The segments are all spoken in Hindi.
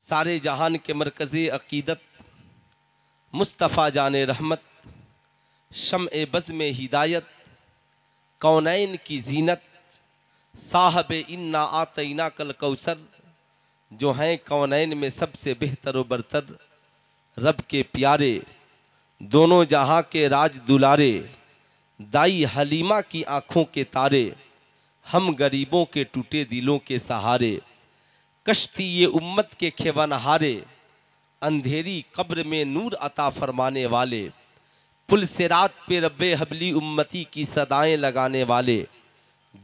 सारे जहान के मरकज़े अक़ीदत मुस्तफ़ा जाने रहमत, शम्ए बज़ में हिदायत, कौनैन की जीनत, साहब इन्ना आतैना कल कौसर, जो हैं कौनैन में सबसे बेहतर व बरतर, रब के प्यारे दोनों जहां के राज दुलारे, दाई हलीमा की आँखों के तारे, हम गरीबों के टूटे दिलों के सहारे, कश्ती ये उम्मत के खेवनहारे, अंधेरी कब्र में नूर अता फरमाने वाले, पुल सिरात पे रब्बे हबली उम्मती की सदाएं लगाने वाले,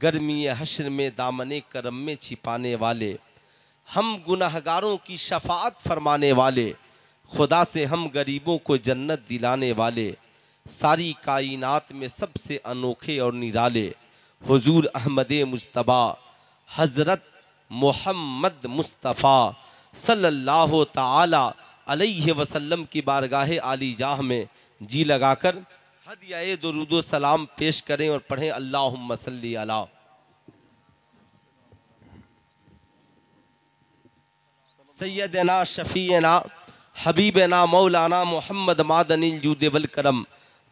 गर्मी हश्र में दामने करम में छिपाने वाले, हम गुनहगारों की शफाअत फरमाने वाले, खुदा से हम गरीबों को जन्नत दिलाने वाले, सारी कायनात में सबसे अनोखे और निराले, हुजूर अहमद मुज्तबा हज़रत मोहम्मद मुस्तफ़ा सल्लल्लाहु ताला अलैहि वसल्लम की बारगाह आली जाह में जी लगाकर हदिया दुरूद सलाम पेश करें और पढ़ें अल्लाहुम्मा सल्ली अला सैयदना शफ़ीना हबीबना मौलाना मोहम्मद मादनिल जूद वल करम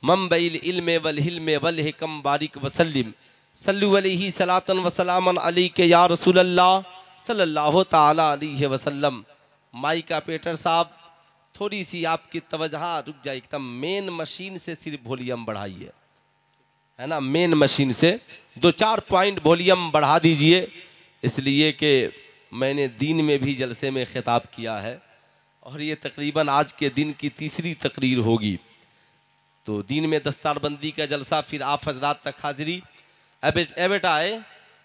मंबइल इल्म वल हिल्म वल हिकम बारिक वसल्लिम सल्लु अलैहि सलातन व सलामन अलैके या रसूलल्लाह सल्लल्लाहु ताला अलैहि वसल्लम। माइक ऑपरेटर साहब थोड़ी सी आपकी तवज्जो रुक जाए, एकदम मेन मशीन से सिर्फ वॉल्यूम बढ़ाइए, है ना, मेन मशीन से 2-4 पॉइंट वॉल्यूम बढ़ा दीजिए, इसलिए कि मैंने दीन में भी जलसे में खिताब किया है और ये तकरीबन आज के दिन की तीसरी तकरीर होगी। तो दीन में दस्तारबंदी का जलसा, फिर आप हजरात तक हाजिरी। बेटा है,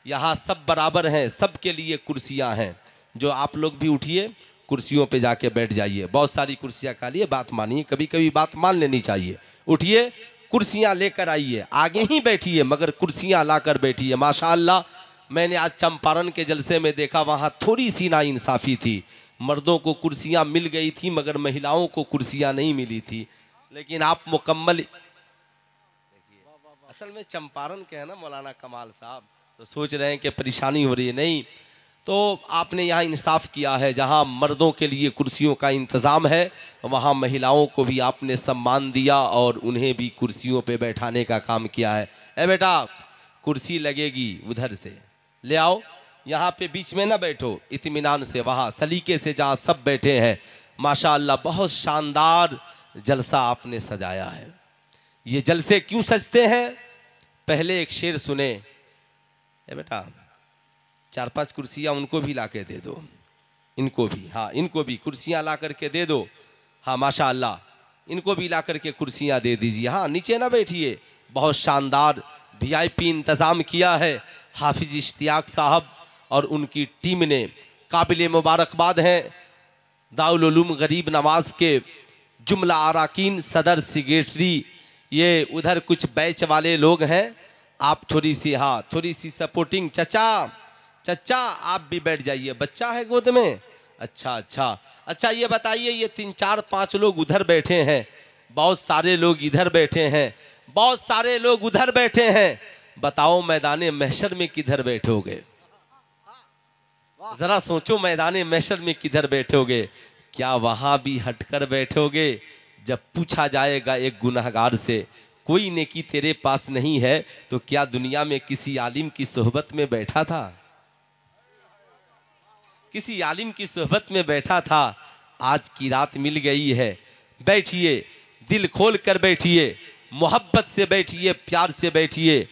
यहाँ सब बराबर हैं, सब के लिए कुर्सियाँ हैं, जो आप लोग भी उठिए, कुर्सियों पे जाके बैठ जाइए। बहुत सारी कुर्सियाँ खाली है, बात मानिए, कभी कभी बात मान लेनी चाहिए। उठिए, कुर्सियाँ लेकर आइए, आगे ही बैठिए मगर कुर्सियाँ लाकर बैठिए। माशाअल्लाह, मैंने आज चंपारण के जलसे में देखा, वहाँ थोड़ी सी नाइंसाफ़ी थी, मर्दों को कुर्सियाँ मिल गई थी मगर महिलाओं को कुर्सियाँ नहीं मिली थी। लेकिन आप मुकम्मल, असल में चंपारण के हैं ना मौलाना कमाल साहब, तो सोच रहे हैं कि परेशानी हो रही है, नहीं, तो आपने यहाँ इंसाफ किया है, जहाँ मर्दों के लिए कुर्सियों का इंतज़ाम है वहाँ महिलाओं को भी आपने सम्मान दिया और उन्हें भी कुर्सियों पे बैठाने का काम किया है। बेटा, कुर्सी लगेगी उधर से ले आओ, यहाँ पे बीच में ना बैठो, इत्मीनान से, वहाँ सलीके से जहाँ सब बैठे हैं। माशाअल्लाह, बहुत शानदार जलसा आपने सजाया है। ये जलसे क्यों सजते हैं, पहले एक शेर सुने। बेटा, 4-5 कुर्सियाँ उनको भी ला के दे दो, इनको भी, हाँ, इनको भी कुर्सियाँ ला करके दे दो। हाँ माशाअल्लाह, इनको भी ला करके कुर्सियाँ दे दीजिए। हाँ, नीचे ना बैठिए, बहुत शानदार VIP इंतज़ाम किया है हाफिज इश्तियाक साहब और उनकी टीम ने, काबिल मुबारकबाद हैं। दारुल उलूम गरीब नवाज के जुमला अराकीन, सदर सेक्रेटरी, ये उधर कुछ बैच वाले लोग हैं, आप थोड़ी सी, हाँ, थोड़ी सी सपोर्टिंग। चचा आप भी बैठ जाइए, बच्चा है गोद में, अच्छा, ये बताइए, ये 3-4-5 लोग उधर बैठे हैं, बहुत सारे लोग इधर बैठे हैं, बहुत सारे लोग उधर बैठे हैं, बताओ मैदाने महशर में किधर बैठोगे? जरा सोचो, मैदाने महशर में किधर बैठोगे? क्या वहां भी हटकर बैठोगे? जब पूछा जाएगा एक गुनहगार से, कोई नेकी तेरे पास नहीं है, तो क्या दुनिया में किसी आलिम की सोहबत में बैठा था? किसी आलिम की सोहबत में बैठा था? आज की रात मिल गई है, बैठिए, दिल खोल कर बैठिए, मोहब्बत से बैठिए, प्यार से बैठिए।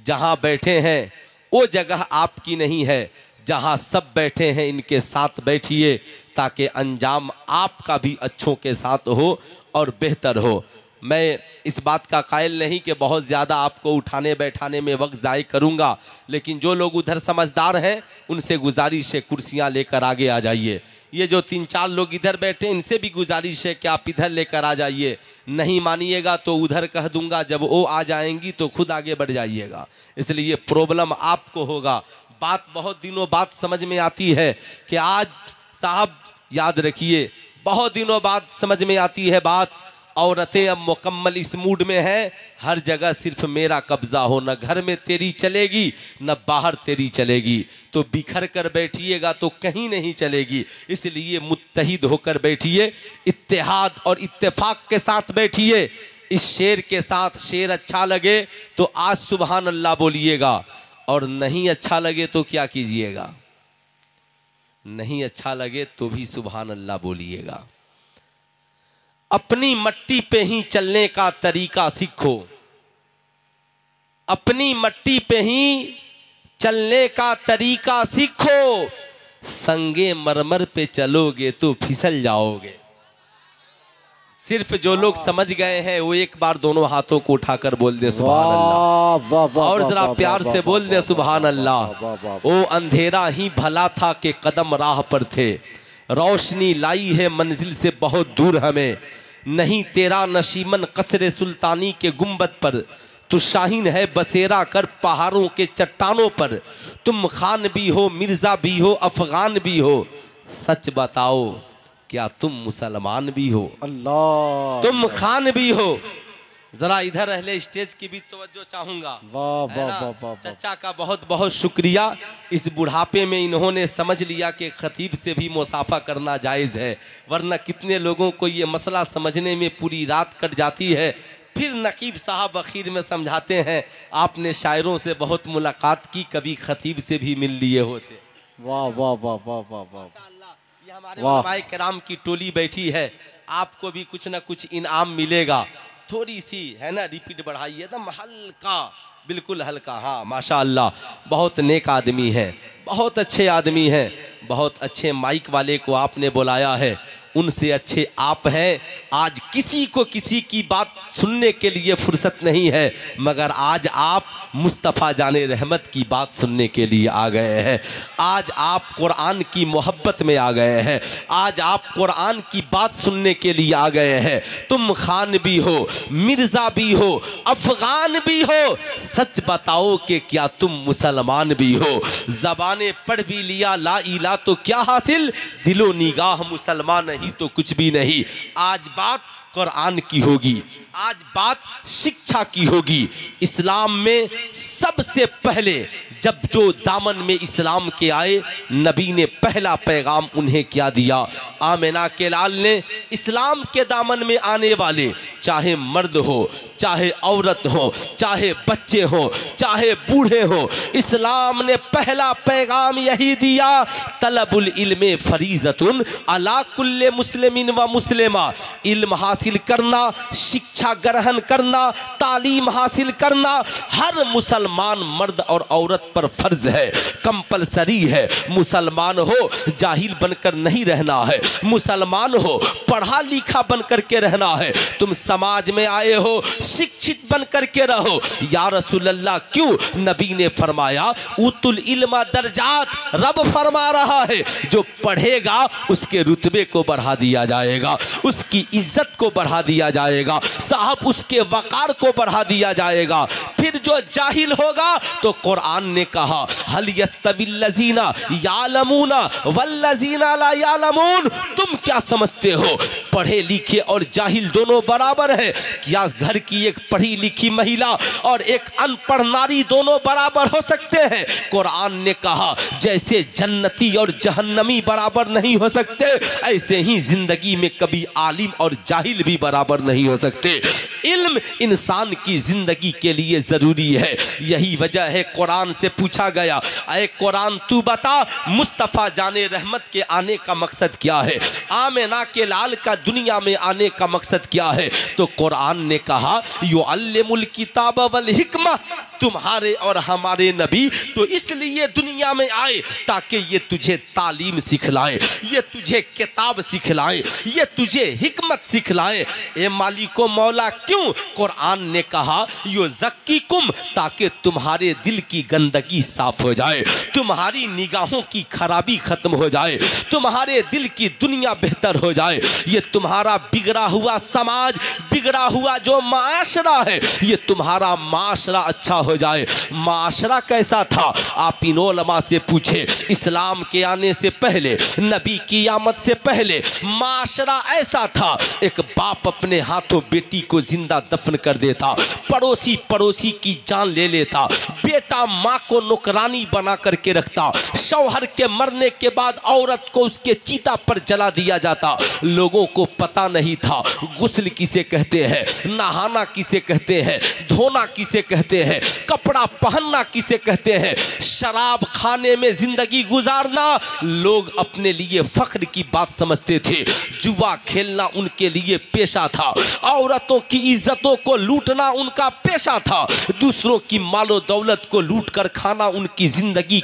जहां बैठे हैं वो जगह आपकी नहीं है, जहां सब बैठे हैं इनके साथ बैठिए, ताकि अंजाम आपका भी अच्छों के साथ हो और बेहतर हो। मैं इस बात का कायल नहीं कि बहुत ज़्यादा आपको उठाने बैठाने में वक्त ज़ाय करूँगा, लेकिन जो लोग उधर समझदार हैं उनसे गुजारिश है, कुर्सियाँ लेकर आगे आ जाइए। ये जो 3-4 लोग इधर बैठे, इनसे भी गुजारिश है कि आप इधर लेकर आ जाइए। नहीं मानिएगा तो उधर कह दूंगा, जब वो आ जाएंगी तो खुद आगे बढ़ जाइएगा, इसलिए प्रॉब्लम आपको होगा। बात बहुत दिनों बाद समझ में आती है कि आज साहब, याद रखिए, बहुत दिनों बाद समझ में आती है बात। औरतें अब मुकम्मल इस मूड में हैं, हर जगह सिर्फ मेरा कब्जा हो, न घर में तेरी चलेगी न बाहर तेरी चलेगी, तो बिखर कर बैठिएगा तो कहीं नहीं चलेगी। इसलिए मुत्तहिद होकर बैठिए, इत्तेहाद और इत्तेफाक के साथ बैठिए। इस शेर के साथ शेर अच्छा लगे तो आज सुभान अल्लाह बोलिएगा, और नहीं अच्छा लगे तो क्या कीजिएगा? नहीं अच्छा लगे तो भी सुभान अल्लाह बोलिएगा। अपनी मट्टी पे ही चलने का तरीका सीखो, अपनी मट्टी पे ही चलने का तरीका सीखो, संगे मरमर पे चलोगे तो फिसल जाओगे। सिर्फ जो लोग समझ गए हैं वो एक बार दोनों हाथों को उठाकर बोल दे सुभान अल्लाह, और जरा प्यार से बोल दे सुभान अल्लाह। ओ अंधेरा ही भला था कि कदम राह पर थे, रोशनी लाई है मंजिल से बहुत दूर हमें। नहीं तेरा नशीमन कसरे सुल्तानी के गुंबद पर, तू शाहीन है बसेरा कर पहाड़ों के चट्टानों पर। तुम खान भी हो मिर्जा भी हो अफगान भी हो, सच बताओ क्या तुम मुसलमान भी हो? अल्लाह, तुम खान भी हो। जरा इधर अहले स्टेज की भी तवज्जो चाहूंगा। चचा का बहुत बहुत शुक्रिया। इस बुढ़ापे में इन्होंने समझ लिया कि खतीब से भी मुसाफा करना जायज़ है, वरना कितने लोगों को ये मसला समझने में पूरी रात कट जाती है। फिर नकीब साहब आखिर में समझाते हैं, आपने शायरों से बहुत मुलाकात की, कभी खतीब से भी मिल लिए होते। वाह वाह वाह वाह वाह वाह। ये हमारे उलमाए किराम की टोली बैठी है, आपको भी कुछ ना कुछ इनाम मिलेगा। थोड़ी सी है ना, रिपीट बढ़ाइए, एकदम हल्का, बिल्कुल हल्का। हाँ माशाअल्लाह, बहुत नेक आदमी है, बहुत अच्छे आदमी हैं, बहुत अच्छे माइक वाले को आपने बुलाया है, उनसे अच्छे आप हैं। आज किसी को किसी की बात सुनने के लिए फुर्सत नहीं है, मगर आज आप मुस्तफ़ा जाने रहमत की बात सुनने के लिए आ गए हैं। आज आप कुरान की मोहब्बत में आ गए हैं, आज आप कुरान की बात सुनने के लिए आ गए हैं। तुम खान भी हो मिर्ज़ा भी हो अफगान भी हो, सच बताओ कि क्या तुम मुसलमान भी हो? ज़बाने पढ़ भी लिया ला इला तो क्या हासिल, दिलो निगाह मुसलमान नहीं तो कुछ भी नहीं। आज बात कुरान की होगी, आज बात शिक्षा की होगी। इस्लाम में सबसे पहले जब जो दामन में इस्लाम के आए, नबी ने पहला पैगाम उन्हें क्या दिया? आमिना के लाल ने इस्लाम के दामन में आने वाले, चाहे मर्द हो चाहे औरत हो चाहे बच्चे हो चाहे बूढ़े हो, इस्लाम ने पहला पैगाम यही दिया, तलबुल इल्मे फरीज़तुन अला कुल्ले मुस्लिमिन व मुस्लिमा। इल्म हासिल करना, शिक्षा ग्रहण करना, तालीम हासिल करना हर मुसलमान मर्द और औरत पर फर्ज है, कंपलसरी है। मुसलमान हो जाहिल बनकर नहीं रहना है, मुसलमान हो पढ़ा लिखा बनकर के रहना है। तुम समाज में आए हो, शिक्षित बनकर के रहो। या रसूल अल्लाह, क्यों? नबी ने फरमाया उतुल इल्मा दर्जात, रब फरमा रहा है जो पढ़ेगा उसके रुतबे को बढ़ा दिया जाएगा, उसकी इज्जत को बढ़ा दिया जाएगा, साहब उसके वकार को बढ़ा दिया जाएगा। फिर जो जाहिल होगा तो कुरान ने कहा हल यस्तविल्लज़ीना यालमूना वल्लज़ीना ला यालमून, तुम क्या समझते हो पढ़े लिखे और जाहिल दोनों बराबर है? क्या घर की एक पढ़ी लिखी महिला और एक अनपढ़ नारी दोनों बराबर हो सकते हैं? कुरान ने कहा जैसे जन्नती और जहन्नमी बराबर नहीं हो सकते, ऐसे ही जिंदगी में कभी आलिम और जाहिल भी बराबर नहीं हो सकते। इल्म इंसान की जिंदगी के लिए जरूरी है। यही वजह है कुरान से पूछा गया, ऐ कुरान तू बता मुस्तफ़ा जाने रहमत के आने का मकसद क्या है, आमिना के लाल का दुनिया में आने का मकसद क्या है? तो कुरान ने कहा युअल्लिमुल किताब वल हिकमा, तुम्हारे और हमारे नबी तो इसलिए दुनिया में आए ताकि ये तुझे तालीम सिखलाए, ये तुझे किताब सिखलाए, ये तुझे हिकमत सिखलाए। ए मालिको मौला, क्यों? कुरान ने कहा यो ज़क्कीकुम, ताकि तुम्हारे दिल की गंदगी साफ हो जाए, तुम्हारी निगाहों की खराबी खत्म हो जाए, तुम्हारे दिल की दुनिया बेहतर हो जाए। ये तुम्हारा बिगड़ा हुआ समाज, बिगड़ा हुआ जो माशरा है, ये तुम्हारा माशरा अच्छा हो जाए। माशरा कैसा था? आप इन उलमा से पूछे, इस्लाम के आने से पहले, नबी की आमद से पहले माशरा ऐसा था, एक बाप अपने हाथों बेटी को जिंदा दफन कर देता, पड़ोसी पड़ोसी की जान ले लेता, बेटा माँ को नौकरानी बना करके रखता, शौहर के मरने के बाद औरत को उसके चिता पर जला दिया जाता। लोगों को पता नहीं था गुस्ल किसे कहते हैं, नहाना किसे कहते हैं, धोना किसे कहते हैं, कपड़ा पहनना किसे कहते हैं, शराब खाने में जिंदगी गुजारना लोग अपने लिए फख्र की बात समझते थे, जुआ खेलना उनके लिए पेशा था, औरतों की इज्जतों को लूटना उनका पेशा था, दूसरों की मालो दौलत को लूट कर खाना उनकी जिंदगी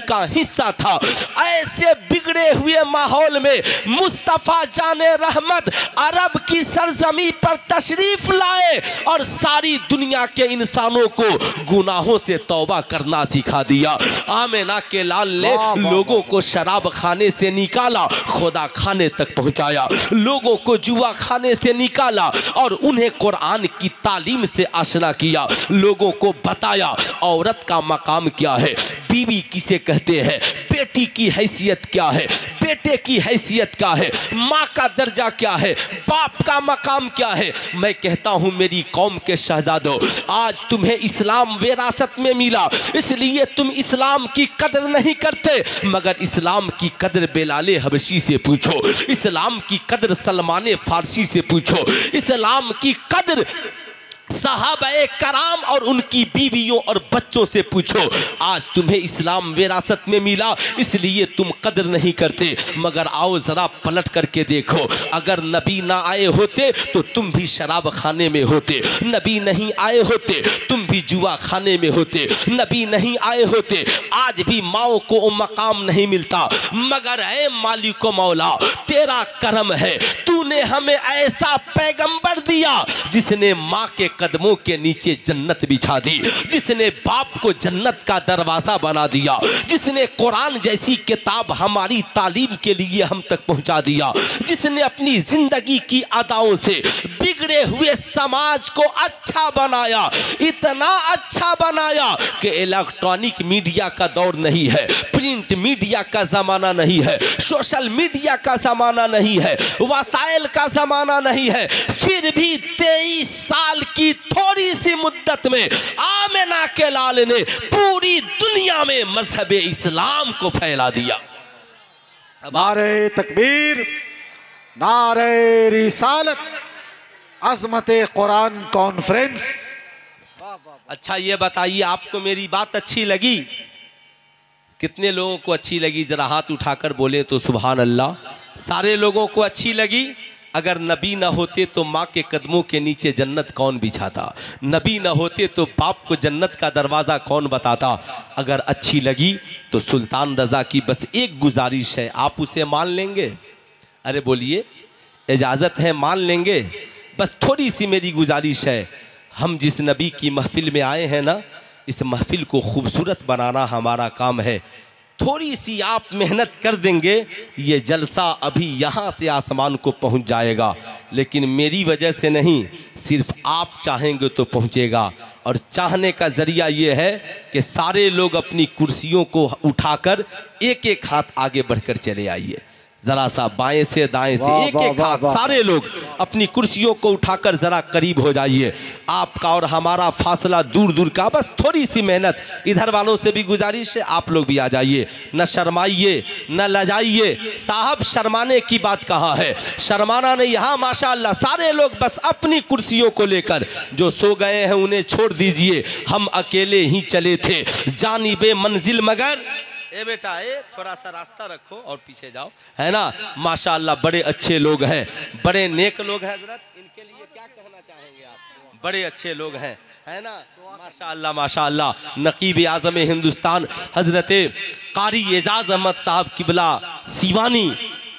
का हिस्सा था। ऐसे बिगड़े हुए माहौल में मुस्तफा जाने रहमत अरब की सरजमी पर तशरीफ लाए और सारी दुनिया के इंसानों को गुनाहों से तौबा करना सिखा दिया। आमिना के लाल ने लोगों को शराब खाने से निकाला, खुदा खाने तक पहुंचाया, लोगों को जुआ खाने से निकाला और उन्हें कुरान की तालीम से आशना किया, लोगों को बताया औरत का मकाम क्या है, बीवी किसे कहते हैं, बेटी की हैसियत क्या है, बेटे की हैसियत क्या है, माँ का दर्जा क्या है, बाप का मकाम क्या है। मैं कहता हूँ मेरी कौम के शहजादों, आज तुम्हें इस्लाम विरासत में मिला, इसलिए तुम इस्लाम की कदर नहीं करते, मगर इस्लाम की कदर बेलाले हबशी से पूछो, इस्लाम की कदर सलमान फारसी से पूछो, इस्लाम की कदर सहाबाए कराम और उनकी बीवियों और बच्चों से पूछो। आज तुम्हें इस्लाम विरासत में मिला, इसलिए तुम कदर नहीं करते, मगर आओ जरा पलट करके देखो, अगर नबी ना आए होते तो तुम भी शराब खाने में होते, नबी नहीं आए होते तुम भी जुआ खाने में होते, नबी नहीं आए होते आज भी माओ को मकाम नहीं मिलता, मगर ऐ मालिको मौला तेरा करम है, तूने हमें ऐसा पैगंबर दिया जिसने माँ के कदमों के नीचे जन्नत बिछा दी, जिसने बाप को जन्नत का दरवाजा बना दिया, जिसने कुरान जैसी किताब हमारी तालीम के लिए हम तक पहुंचा दिया, जिसने अपनी जिंदगी की अदाओं से बिगड़े हुए समाज को अच्छा बनाया, इतना अच्छा बनाया कि इलेक्ट्रॉनिक मीडिया का दौर नहीं है, प्रिंट मीडिया का जमाना नहीं है, सोशल मीडिया का जमाना नहीं है, वसाइल का जमाना नहीं है, फिर भी 23 साल की थोड़ी सी मुद्दत में आमिना के लाल ने पूरी दुनिया में मजहब इस्लाम को फैला दिया। नारे तकबीर, नारे रिसालत, अज़मत कुरान कॉन्फ्रेंस। अच्छा ये बताइए आपको मेरी बात अच्छी लगी? कितने लोगों को अच्छी लगी? जरा हाथ उठाकर बोले तो सुभान अल्लाह। सारे लोगों को अच्छी लगी। अगर नबी ना होते तो माँ के कदमों के नीचे जन्नत कौन बिछाता, नबी ना होते तो बाप को जन्नत का दरवाज़ा कौन बताता। अगर अच्छी लगी तो सुल्तान रज़ा की बस एक गुजारिश है, आप उसे मान लेंगे? अरे बोलिए, इजाज़त है, मान लेंगे? बस थोड़ी सी मेरी गुजारिश है, हम जिस नबी की महफिल में आए हैं ना, इस महफिल को खूबसूरत बनाना हमारा काम है। थोड़ी सी आप मेहनत कर देंगे, ये जलसा अभी यहाँ से आसमान को पहुँच जाएगा, लेकिन मेरी वजह से नहीं, सिर्फ आप चाहेंगे तो पहुँचेगा। और चाहने का ज़रिया ये है कि सारे लोग अपनी कुर्सियों को उठाकर एक एक हाथ आगे बढ़कर चले आइए, जरा सा बाएं से दाएं से एक एक हाथ, सारे लोग अपनी कुर्सियों को उठाकर जरा करीब हो जाइए। आपका और हमारा फासला दूर दूर का, बस थोड़ी सी मेहनत। इधर वालों से भी गुजारिश है, आप लोग भी आ जाइए, न शर्माइए न लजाइए। साहब शर्माने की बात कहाँ है, शर्माना नहीं। हाँ माशाअल्लाह, सारे लोग बस अपनी कुर्सियों को लेकर, जो सो गए हैं उन्हें छोड़ दीजिए, हम अकेले ही चले थे जानिबे मंजिल, मगर ए बेटा ए थोड़ा सा रास्ता रखो और पीछे जाओ, है ना। माशाअल्लाह बड़े अच्छे लोग हैं, बड़े नेक लोग हैं हजरत, इनके लिए क्या कहना चाहेंगे आप? बड़े अच्छे लोग हैं, है ना। माशाअल्लाह माशाअल्लाह। नकीब आज़म हिंदुस्तान हजरत कारी एजाज अहमद साहब किबला सीवानी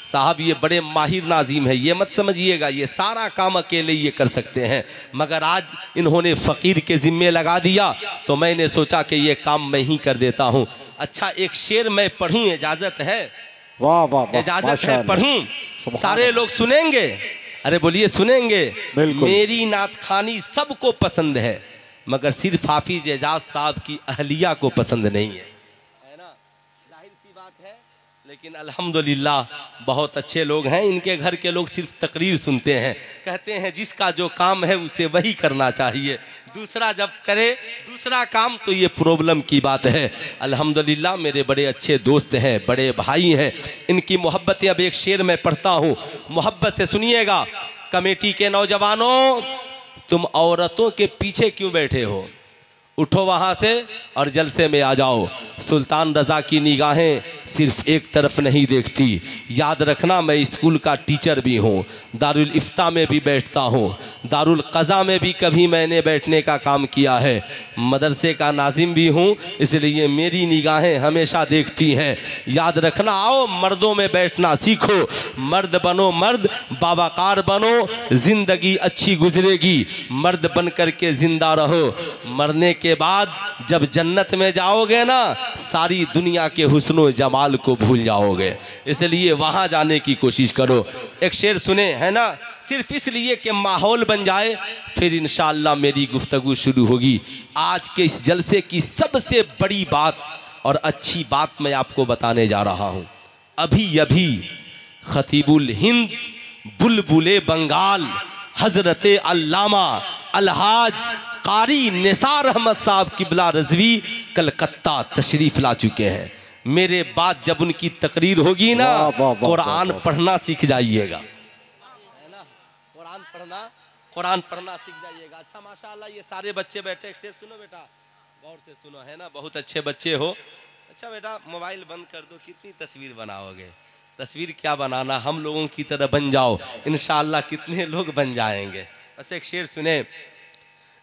साहब, ये बड़े माहिर नाजीम है, ये मत समझिएगा ये सारा काम अकेले ये कर सकते हैं, मगर आज इन्होंने फ़कीर के ज़िम्मे लगा दिया तो मैंने सोचा कि ये काम मैं ही कर देता हूँ। अच्छा एक शेर मैं पढ़ूँ, इजाज़त है? वाह वाह, इजाज़त है पढ़ूँ? सारे लोग सुनेंगे? अरे बोलिए सुनेंगे? मेरी नात खानी सबको पसंद है, मगर सिर्फ हाफिज एजाज साहब की अहलिया को पसंद नहीं है। लेकिन अल्हम्दुलिल्लाह बहुत अच्छे लोग हैं। इनके घर के लोग सिर्फ तकरीर सुनते हैं, कहते हैं जिसका जो काम है उसे वही करना चाहिए, दूसरा जब करे दूसरा काम तो ये प्रॉब्लम की बात है। अल्हम्दुलिल्लाह मेरे बड़े अच्छे दोस्त हैं, बड़े भाई हैं, इनकी मोहब्बतें अब एक शेर में पढ़ता हूँ, मोहब्बत से सुनिएगा। कमेटी के नौजवानों, तुम औरतों के पीछे क्यों बैठे हो, उठो वहाँ से और जलसे में आ जाओ। सुल्तान रज़ा की निगाहें सिर्फ एक तरफ नहीं देखती, याद रखना मैं स्कूल का टीचर भी हूँ, दारुल इफ्ता में भी बैठता हूँ, दारुल क़ज़ा में भी कभी मैंने बैठने का काम किया है, मदरसे का नाजिम भी हूँ, इसलिए मेरी निगाहें हमेशा देखती हैं। याद रखना, आओ मर्दों में बैठना सीखो, मर्द बनो, मर्द बाबाकार बनो, ज़िंदगी अच्छी गुजरेगी, मर्द बन कर के ज़िंदा रहो। मरने के बाद जब जन्नत में जाओगे ना, सारी दुनिया के हुस्नो जमाल को भूल जाओगे, इसलिए वहाँ जाने की कोशिश करो। एक शेर सुने है ना, सिर्फ इसलिए कि माहौल बन जाए, फिर इंशाअल्लाह मेरी गुफ्तगू शुरू होगी। आज के इस जलसे की सबसे बड़ी बात और अच्छी बात मैं आपको बताने जा रहा हूँ। अभी अभी खतीबुल हिंद बुलबुले बंगाल हजरत अल्लामा अलहाज कारी निसार अहमद साहब किबला रज़वी कलकत्ता तशरीफ़ ला चुके हैं। मेरे बाद जब उनकी तकरीर होगी ना, कुरान पढ़ना सीख जाइएगा, है ना, कुरान पढ़ना सीख जाइएगा। अच्छा माशाअल्लाह ये सारे बच्चे बैठे, एक से सुनो बेटा, गौर से सुनो, है ना, बहुत अच्छे बच्चे हो। अच्छा बेटा मोबाइल बंद कर दो, कितनी तस्वीर बनाओगे, तस्वीर क्या बनाना, हम लोगों की तरह बन जाओ, इंशाअल्लाह कितने लोग बन जाएंगे। बस एक शेर सुने,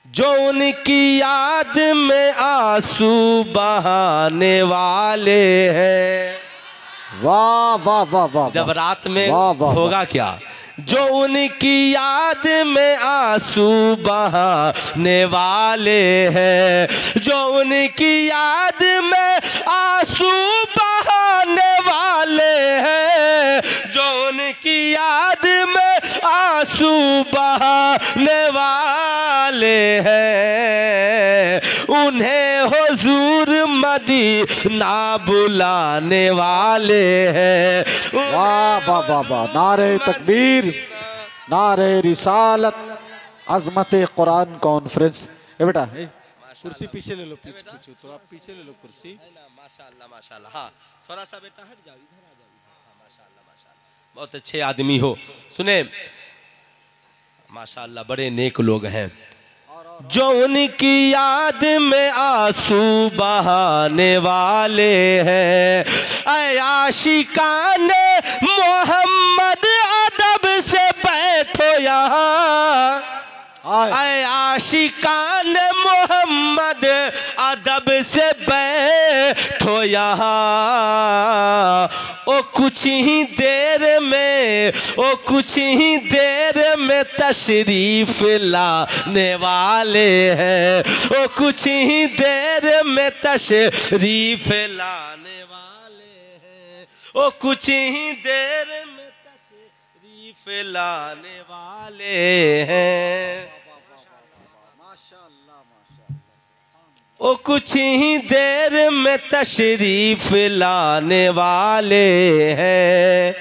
जो उनकी याद में आंसू बहाने वाले हैं। वाह वाह वाह वाह, जब रात में वाह वाह होगा क्या, जो उनकी याद में आंसू बहाने वाले हैं, जो उनकी याद में आंसू बहाने वाले हैं, जो उनकी याद में आंसू बहाने वाले हैं, उन्हें हुजूर मदीना बुलाने वाले हैं। वाह वाह वाह वाह, नारे तकबीर, नारे रिसालत, अजमत कुरान कॉन्फ्रेंस। ए बेटा कुर्सी पीछे ले लो, पीछे तो आप पीछे ले लो कुर्सी। माशाअल्लाह माशाअल्लाह, हाँ थोड़ा सा बेटा हट जाओ, इधर आ जाओ, हाँ माशाअल्लाह माशाअल्लाह, बहुत अच्छे आदमी हो। सुने माशाअल्लाह बड़े नेक लोग हैं। जो उनकी याद में आंसू बहाने वाले हैं, ऐ आशिकान मोहम्मद अदब से बैठो यहाँ, ऐ आशिकान मोहम्मद अदब से बैठो यहाँ, ओ कुछ ही देर में, ओ कुछ ही देर में तशरीफ लाने वाले हैं, ओ कुछ ही देर में तशरीफ लाने वाले हैं, ओ कुछ ही देर में तशरीफ लाने वाले हैं, ओ कुछ ही देर में तशरीफ लाने वाले हैं।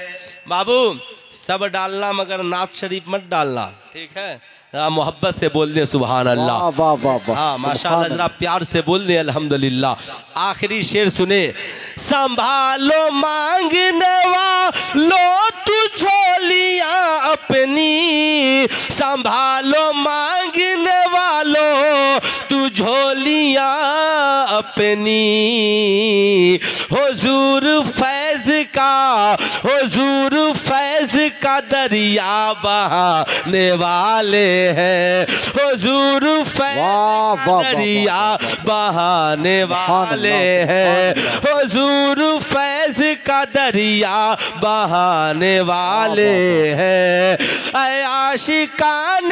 बाबू सब डालना मगर नाथ शरीफ मत डालना, ठीक है, मोहब्बत से बोल दें सुभान अल्लाह। वाह वाह वाह, हाँ माशाअल्लाह, जरा प्यार से बोल दें अल्हम्दुलिल्लाह। आखिरी शेर सुने, संभालो मांगने वालों तू झोलियां अपनी, संभालो मांगने वालों तू झोलियां अपनी, हुजूर फैज का, हुजूर फैज का दरिया बहाने वाले हैं, हुजूर फैज का दरिया बहाने वाले हैं, हुजूर फैज का दरिया बहाने वाले हैं, ऐ आशिकान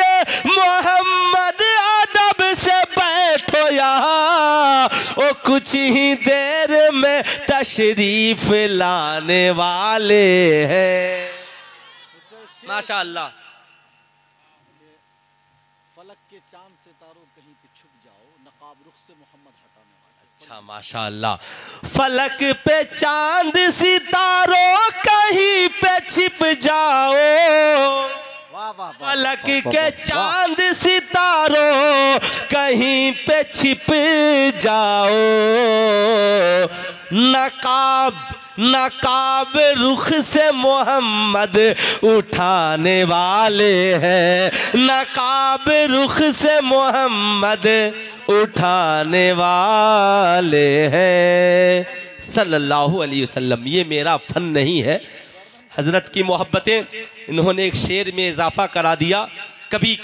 मोहम्मद अदब से बैठो यहाँ, ओ कुछ ही देर में तशरीफ लाने वाले हैं। माशाअल्लाह। फलक के चांद सितारों कहीं पे छुप जाओ, नकाब रुख से मोहम्मद हटाने वाला। अच्छा माशाअल्लाह। फलक पे चांद सितारों कहीं पे छिप जाओ, फलक के चांद सितारों कहीं पे छिप जाओ, नकाब रुख से मोहम्मद उठाने वाले हैं, नकाब रुख से मोहम्मद उठाने वाले हैं सल्लल्लाहु अलैहि वसल्लम। ये मेरा फन नहीं है, हज़रत की मोहब्बतें इन्होंने एक शेर में इजाफा करा दिया। कभी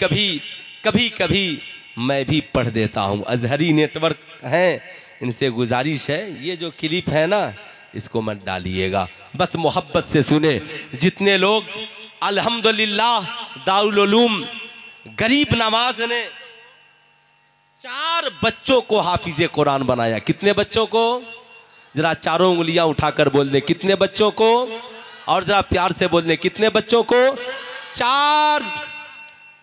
कभी मैं भी पढ़ देता हूँ। अजहरी नेटवर्क हैं, इनसे गुजारिश है ये जो क्लिप है ना इसको मत डालिएगा, बस मोहब्बत से सुने। जितने लोग अल्हम्दुलिल्लाह दारुल उलूम गरीब नवाज ने 4 बच्चों को हाफिज़े कुरान बनाया। कितने बच्चों को? जरा चारों उंगलियां उठाकर बोल दे कितने बच्चों को, और जरा प्यार से बोल दे कितने बच्चों को?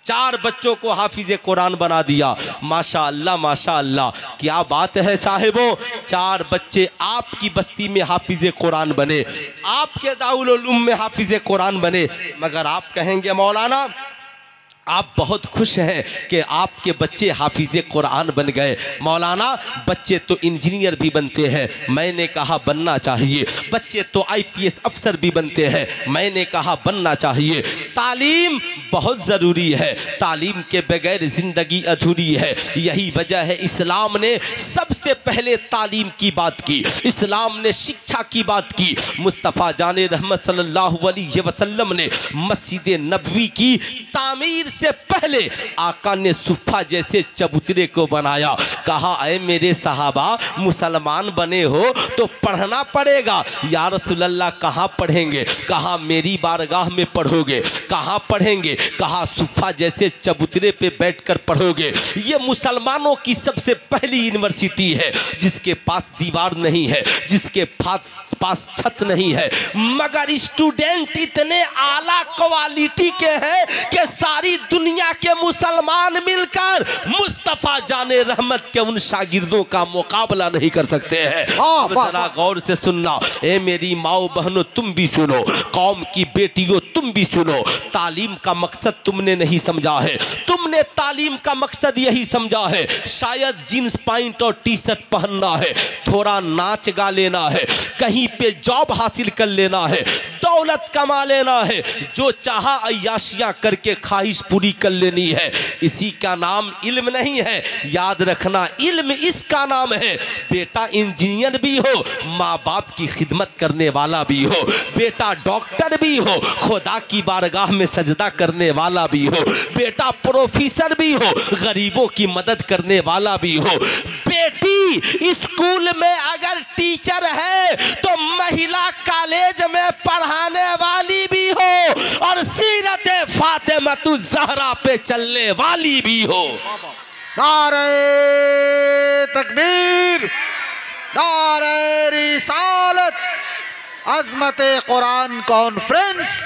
4 बच्चों को हाफिज़े कुरान बना दिया। माशाअल्लाह माशाअल्लाह, क्या बात है साहिबो। 4 बच्चे आपकी बस्ती में हाफिज़े कुरान बने, आपके दारुल उलूम में हाफिज़े कुरान बने। मगर आप कहेंगे मौलाना आप बहुत खुश हैं कि आपके बच्चे हाफिज़े कुरान बन गए। मौलाना बच्चे तो इंजीनियर भी बनते हैं, मैंने कहा बनना चाहिए। बच्चे तो IPS अफसर भी बनते हैं, मैंने कहा बनना चाहिए। तालीम बहुत ज़रूरी है, तालीम के बगैर ज़िंदगी अधूरी है। यही वजह है इस्लाम ने सबसे पहले तालीम की बात की, इस्लाम ने शिक्षा की बात की। मुस्तफ़ा जाने रहमत सल्लल्लाहु अलैहि वसल्लम ने मस्जिद नबवी की तामीर से पहले आका ने सुफ़ा जैसे चबूतरे को बनाया। कहा ऐ मेरे सहाबा मुसलमान बने हो तो पढ़ना पड़ेगा। या रसूलल्लाह कहाँ पढ़ेंगे? कहा मेरी बारगाह में पढ़ोगे। कहाँ पढ़ेंगे? कहा सुफ़ा जैसे चबूतरे पे बैठकर पढ़ोगे। ये मुसलमानों की सबसे पहली यूनिवर्सिटी है जिसके पास दीवार नहीं है, जिसके पास छत नहीं है, मगर स्टूडेंट इतने आला क्वालिटी के हैं कि सारी दुनिया के मुसलमान मिलकर मुस्तफ़ा जाने रहमत के उन शागिर्दों का मुकाबला नहीं कर सकते हैं। जरा गौर से सुनना, ए मेरी माओ बहनों तुम भी सुनो, कौम की बेटियों तुम भी सुनो। तालीम का मकसद तुमने नहीं समझा है, तुमने तालीम का मकसद यही समझा है शायद जींस पैंट और टी-शर्ट पहनना है, थोड़ा नाच गा लेना है, कहीं पे जॉब हासिल कर लेना है, दौलत कमा लेना है, जो चाहा अय्याशियां करके ख्वाहिश पूरी कर लेनी है। इसी का नाम इल्म नहीं है। याद रखना इल्म इसका नाम है। बेटा इंजीनियर भी हो, माँ बाप की खिदमत करने वाला भी हो, बेटा डॉक्टर भी हो, खुदा की बारगाह में सजदा करने वाला भी हो, बेटा प्रोफेसर भी हो, गरीबों की मदद करने वाला भी हो, बेटी स्कूल में अगर टीचर है तो महिला कॉलेज में पढ़ाने वाली भी हो, और सीरत फातिमतुज़ ज़हरा पे चलने वाली भी हो। नारे तकबीर, नारे रिसालत, अज़मते कुरान कॉन्फ्रेंस,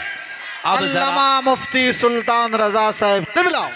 अल्लामा मुफ्ती सुल्तान रजा साहब क़िबला।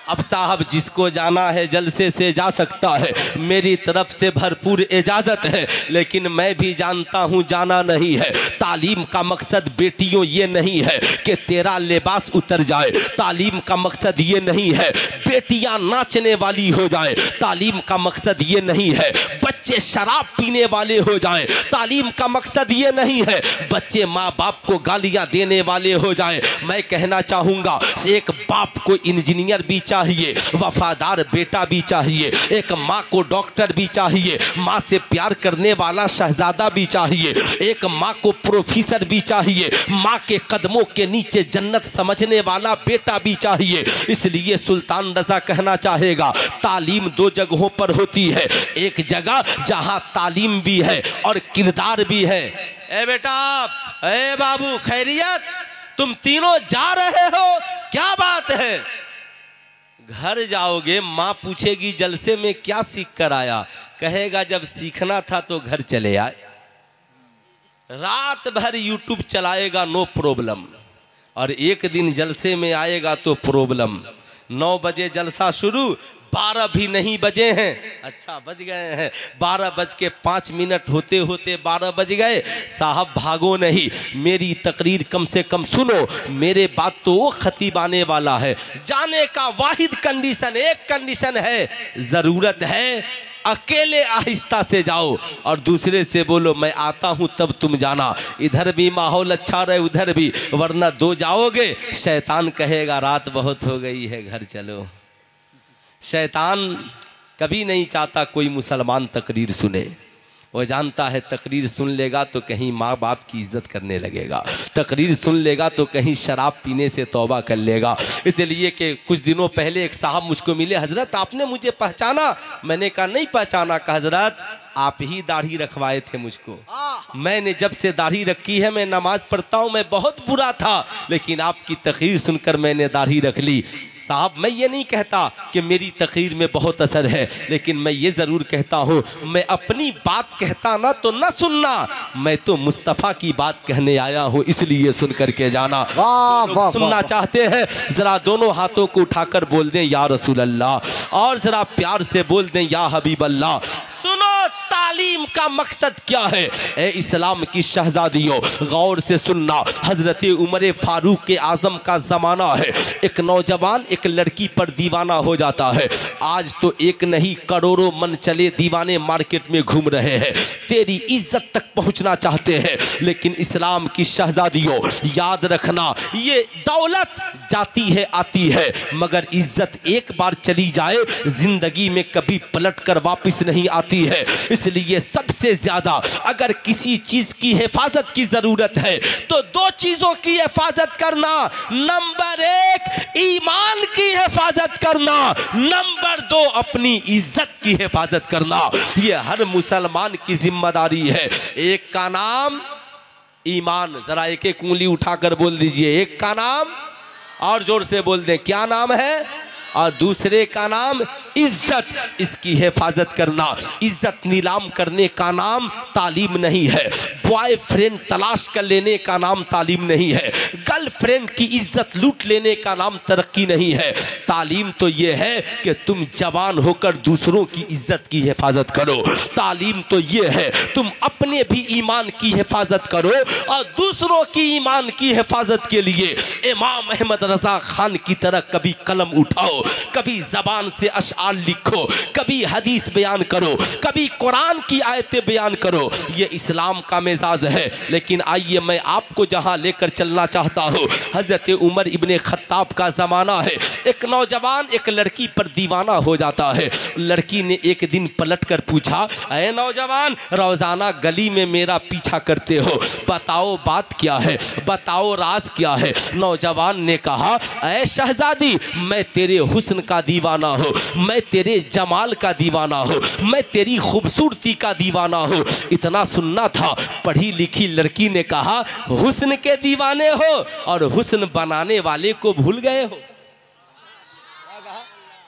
अब साहब जिसको जाना है जलसे से जा सकता है, मेरी तरफ से भरपूर इजाज़त है, लेकिन मैं भी जानता हूँ जाना नहीं है। तालीम का मकसद बेटियों ये नहीं है कि तेरा लिबास उतर जाए, तालीम का मकसद ये नहीं है बेटियाँ नाचने वाली हो जाए, तालीम का मकसद ये नहीं है बच्चे शराब पीने वाले हो जाएं, तालीम का मकसद ये नहीं है बच्चे माँ बाप को गालियाँ देने वाले हो जाएं। मैं कहना चाहूँगा एक बाप को इंजीनियर भी चाहिए, वफादार बेटा भी चाहिए, एक माँ को डॉक्टर भी चाहिए, माँ से प्यार करने वाला शहजादा भी चाहिए, एक माँ को प्रोफेसर भी चाहिए, माँ के कदमों के नीचे जन्नत समझने वाला बेटा भी चाहिए। इसलिए सुल्तान रजा कहना चाहेगा तालीम 2 जगहों पर होती है, एक जगह जहाँ तालीम भी है और किरदार भी है। ए बेटा, ए बाबू, खैरियत? तुम तीनों जा रहे हो, क्या बात है? घर जाओगे माँ पूछेगी जलसे में क्या सीख कर आया, कहेगा जब सीखना था तो घर चले आए। रात भर यूट्यूब चलाएगा नो प्रॉब्लम, और एक दिन जलसे में आएगा तो प्रॉब्लम। 9 बजे जलसा शुरू, 12 भी नहीं बजे हैं। अच्छा बज गए हैं, 12:05 होते होते 12 बज गए। साहब भागो नहीं, मेरी तकरीर कम से कम सुनो। मेरे बात तो वो खतीब आने वाला है। जाने का वाहिद कंडीशन, एक कंडीशन है, ज़रूरत है अकेले आहिस्ता से जाओ और दूसरे से बोलो मैं आता हूँ तब तुम जाना। इधर भी माहौल अच्छा रहे, उधर भी, वरना दो जाओगे शैतान कहेगा रात बहुत हो गई है घर चलो। शैतान कभी नहीं चाहता कोई मुसलमान तकरीर सुने। वो जानता है तकरीर सुन लेगा तो कहीं माँ बाप की इज्जत करने लगेगा, तकरीर सुन लेगा तो कहीं शराब पीने से तौबा कर लेगा। इसलिए कि कुछ दिनों पहले एक साहब मुझको मिले, हजरत आपने मुझे पहचाना? मैंने कहा नहीं पहचाना। कहा हजरत आप ही दाढ़ी रखवाए थे मुझको। मैंने जब से दाढ़ी रखी है मैं नमाज पढ़ता हूँ, मैं बहुत बुरा था, लेकिन आपकी तकरीर सुनकर मैंने दाढ़ी रख ली। साहब मैं ये नहीं कहता कि मेरी तकरीर में बहुत असर है, लेकिन मैं ये ज़रूर कहता हूँ मैं अपनी बात कहता ना तो ना सुनना, मैं तो मुस्तफ़ा की बात कहने आया हूँ, इसलिए सुन करके जाना। सुनना चाहते हैं ज़रा दोनों हाथों को उठाकर बोल दें या रसूल अल्लाह, और ज़रा प्यार से बोल दें या हबीब अल्लाह। सुनो तालीम का मकसद क्या है। ए इस्लाम की शहजादियों गौर से सुनना। हज़रत उमर फारूक के आज़म का ज़माना है। एक नौजवान एक लड़की पर दीवाना हो जाता है। आज तो एक नहीं करोड़ों मन चले दीवाने मार्केट में घूम रहे हैं, तेरी इज्जत तक पहुंचना चाहते हैं। लेकिन इस्लाम की शहजादियों याद रखना, ये दौलत जाती है आती है, मगर इज्जत एक बार चली जाए जिंदगी में कभी पलट कर वापस नहीं आती है। इसलिए सबसे ज्यादा अगर किसी चीज की हिफाजत की जरूरत है तो दो चीजों की हिफाजत करना। नंबर 1 ईमान की हिफाजत करना, नंबर 2 अपनी इज्जत की हिफाजत करना। यह हर मुसलमान की जिम्मेदारी है। एक का नाम ईमान, जरा एक एक उंगली उठाकर बोल दीजिए। एक का नाम, और जोर से बोल दें क्या नाम है, और दूसरे का नाम इज्जत, इसकी हिफाजत करना। इज्जत नीलाम करने का नाम तालीम नहीं है, बॉयफ्रेंड तलाश कर लेने का नाम तालीम नहीं है, गर्लफ्रेंड की इज्जत लूट लेने का नाम तरक्की नहीं है। तालीम तो ये है कि तुम जवान होकर दूसरों की इज्जत की हिफाजत करो। तालीम तो ये है तुम अपने भी ईमान की हिफाजत करो और दूसरों की ईमान की हिफाजत के लिए इमाम अहमद रजा खान की तरह कभी कलम उठाओ, कभी जबान से अशआर लिखो, कभी हदीस बयान करो, कभी कुरान की आयतें बयान करो। ये इस्लाम का मिजाज है। लेकिन आइए मैं आपको जहां लेकर चलना चाहता हूं, हजरत उमर इब्ने खत्ताब का जमाना है। एक नौजवान एक लड़की पर दीवाना हो जाता है। लड़की ने एक दिन पलट कर पूछा, ऐ नौजवान रोजाना गली में मेरा पीछा करते हो, बताओ बात क्या है, बताओ राज क्या है। नौजवान ने कहा, ऐ शहजादी मैं तेरे हुस्न का दीवाना हूँ, मैं तेरे जमाल का दीवाना हूँ, मैं तेरी खूबसूरती का दीवाना हूँ। इतना सुनना था। पढ़ी लिखी लड़की ने कहा, हुस्न के दीवाने हो और हुस्न बनाने वाले को भूल गए हो।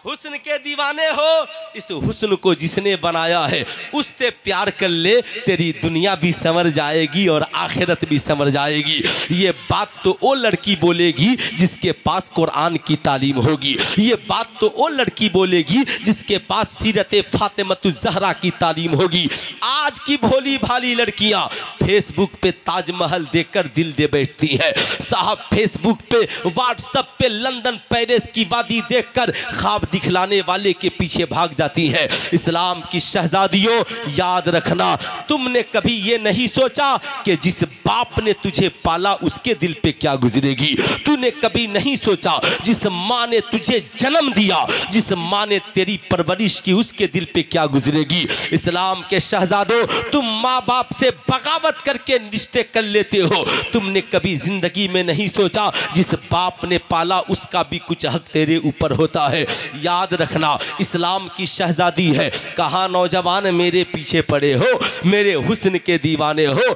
हुस्न के दीवाने हो, इस हुस्न को जिसने बनाया है उससे प्यार कर ले, तेरी दुनिया भी संवर जाएगी और आखिरत भी संवर जाएगी। ये बात तो वो लड़की बोलेगी जिसके पास कुरान की तालीम होगी। ये बात तो वो लड़की बोलेगी जिसके पास सीरत फातिमतुज़ ज़हरा की तालीम होगी। आज की भोली भाली लड़कियां फेसबुक पे ताजमहल देखकर दिल दे बैठती हैं। साहब फेसबुक पे व्हाट्सएप पे लंदन पेरिस की वादी देखकर ख्वाब दिखलाने वाले के पीछे भाग जाती है। इस्लाम की शहजादियों याद रखना, तुमने कभी ये नहीं सोचा कि जिस बाप ने तुझे पाला उसके दिल पे क्या गुजरेगी। तूने कभी नहीं सोचा जिस माँ ने तुझे जन्म दिया, जिस माँ ने तेरी परवरिश की, उसके दिल पे क्या गुजरेगी। इस्लाम के शहजादों तुम माँ बाप से बगावत करके रिश्ते कर लेते हो। तुमने कभी जिंदगी में नहीं सोचा जिस बाप ने पाला उसका भी कुछ हक तेरे ऊपर होता है। याद रखना, इस्लाम की शहजादी है। कहा नौजवान मेरे पीछे पड़े हो, मेरे हुस्न के दीवाने हो,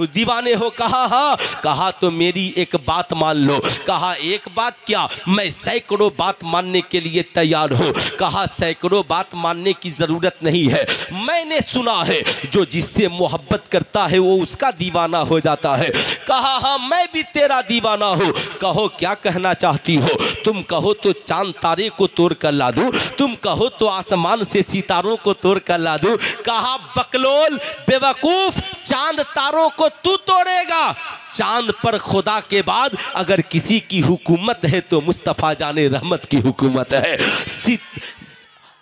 दीवाने हो। कहा हाँ। कहा तो मेरी एक बात मान लो। कहा एक बात क्या, मैं सैकड़ों बात मानने के लिए तैयार हूँ। कहा सैकड़ों बात मानने की जरूरत नहीं है, मैंने सुना है जो जिससे मोहब्बत करता है वो उसका दीवाना हो जाता है। कहा हाँ मैं भी तेरा दीवाना हूँ। कहो क्या कहना चाहती हो। तुम कहो तो चांद तारे को तोड़ कर ला दूं, तुम कहो तो आसमान से सितारों को तोड़ कर ला दूं। कहा बकलोल बेवकूफ, चांद तारों को तू तोड़ेगा? चांद पर खुदा के बाद अगर किसी की हुकूमत है तो मुस्तफ़ा जाने रहमत की हुकूमत है।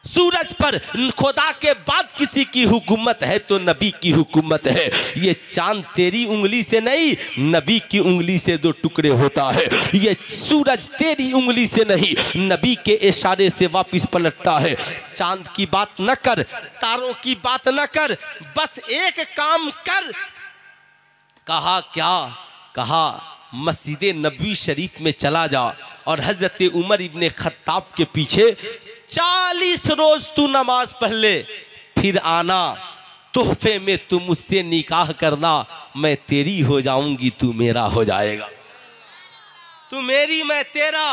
सूरज पर खुदा के बाद किसी की हुकूमत है तो नबी की हुकूमत है। ये चांद तेरी उंगली से नहीं, नबी की उंगली से दो टुकड़े होता है। ये सूरज तेरी उंगली से नहीं, नबी के इशारे से वापस पलटता है। चांद की बात न कर, तारों की बात न कर, बस एक काम कर। कहा क्या? कहा मस्जिद नबवी शरीफ में चला जा और हजरत उमर इब्ने खत्ताब के पीछे 40 रोज तू नमाज पढ़ ले, फिर आना, तोहफे में तू मुझसे निकाह करना, मैं तेरी हो जाऊंगी, तू मेरा हो जाएगा। तू मेरी, मैं तेरा।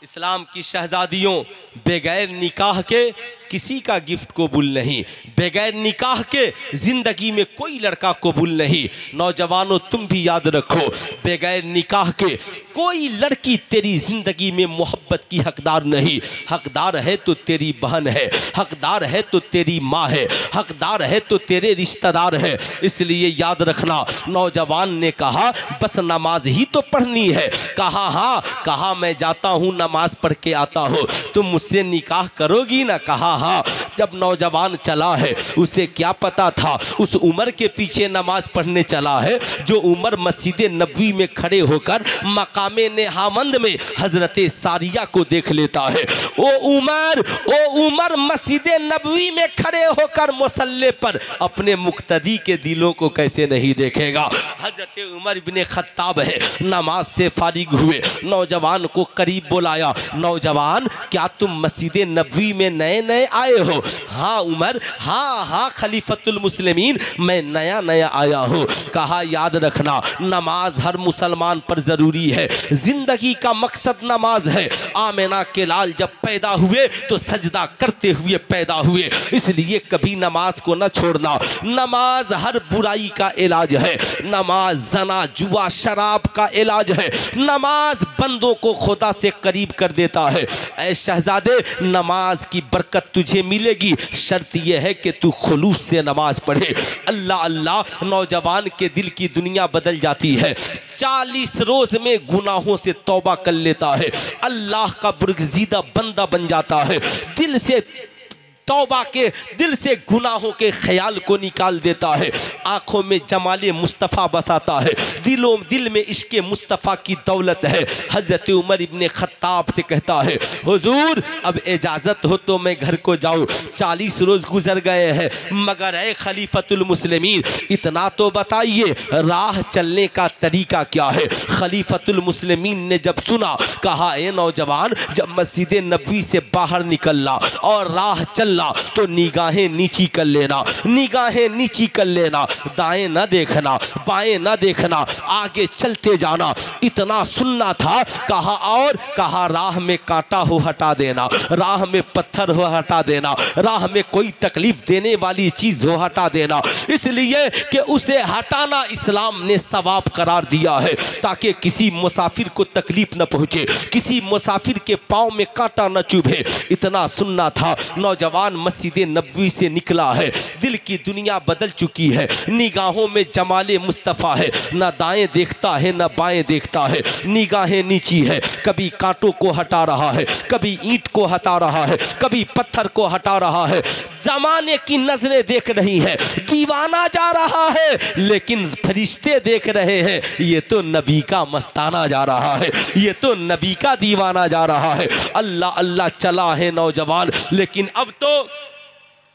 इस्लाम की शहजादियों, बगैर निकाह के किसी का गिफ्ट कबूल नहीं, बगैर निकाह के जिंदगी में कोई लड़का कबूल नहीं। नौजवानों तुम भी याद रखो, बगैर निकाह के कोई लड़की तेरी जिंदगी में मोहब्बत की हकदार नहीं। हकदार है तो तेरी बहन है, हकदार है तो तेरी माँ है, हकदार है तो तेरे रिश्तेदार है। इसलिए याद रखना। नौजवान ने कहा बस नमाज ही तो पढ़नी है। कहा हाँ। कहा मैं जाता हूँ नमाज पढ़ के आता हूँ, तुम मुझसे निकाह करोगी ना? कहा हाँ। जब नौजवान चला है, उसे क्या पता था उस उमर के पीछे नमाज पढ़ने चला है जो उमर मस्जिद नबवी में खड़े होकर मकामे नेहामंद में हजरत सारिया को देख लेता है। ओ उमर मस्जिद नबवी में खड़े होकर मुसल्ले पर अपने मुक्तदी के दिलों को कैसे नहीं देखेगा? हजरत उमर इब्ने खत्ताब है, नमाज से फारिग हुए, नौजवान को करीब बुलाया। नौजवान, क्या तुम मस्जिद नबवी में नए नए आए हो? हाँ उमर, हाँ खलीफतुल मुस्लिमीन, मैं नया नया आया हूँ। कहा याद रखना, नमाज हर मुसलमान पर जरूरी है, जिंदगी का मकसद नमाज है। आमिना के लाल जब पैदा हुए तो सजदा करते हुए पैदा हुए, इसलिए कभी नमाज को न छोड़ना। नमाज हर बुराई का इलाज है, नमाज जना जुआ शराब का इलाज है, नमाज बंदों को खुदा से करीब कर देता है। ऐ शहजादे, नमाज की बरकत तुझे मिलेगी, शर्त यह है कि तू खुलूस से नमाज पढ़े। अल्लाह अल्लाह, नौजवान के दिल की दुनिया बदल जाती है। 40 रोज में गुनाहों से तौबा कर लेता है, अल्लाह का बुर्गजीदा बंदा बन जाता है। दिल से तौबा के, दिल से गुनाहों के ख्याल को निकाल देता है, आंखों में जमाले मुस्तफ़ा बसाता है, दिल में इश्क़े मुस्तफ़ा की दौलत है। हज़रत उमर इब्ने खत्ताब से कहता है हुजूर अब इजाज़त हो तो मैं घर को जाऊँ, 40 रोज़ गुजर गए हैं, मगर ए खलीफतुल मुस्लिमीन इतना तो बताइए राह चलने का तरीका क्या है? खलीफतुल मुस्लिमीन ने जब सुना, कहा ए नौजवान, जब मस्जिद नबवी से बाहर निकलना और राह चल तो निगाहें नीची कर लेना, निगाहें नीची कर लेना, दाएं ना देखना, बाएं ना देखना, आगे चलते जाना, इतना सुनना था। कहा और कहा राह में कांटा हो हटा देना, राह में पत्थर हो हटा देना, राह में कोई तकलीफ देने वाली चीज हो हटा देना, इसलिए कि उसे हटाना इस्लाम ने सवाब करार दिया है, ताकि किसी मुसाफिर को तकलीफ न पहुंचे, किसी मुसाफिर के पाँव में कांटा न चुभे। इतना सुनना था। नौजवान मस्जिद नबवी से निकला है, दिल की दुनिया बदल चुकी है, निगाहों में जमाले मुस्तफ़ा है, ना दाएं देखता है ना बाएं देखता है, निगाहें नीची है, कभी कांटों को हटा रहा है, कभी ईंट को हटा रहा है, कभी पत्थर को हटा रहा है, जमाने की नजरें देख रही है, दीवाना जा रहा है, लेकिन फरिश्ते देख रहे हैं ये तो नबी का मस्ताना जा रहा है, ये तो नबी का दीवाना जा रहा है। अल्लाह अल्लाह चला है नौजवान, लेकिन अब तो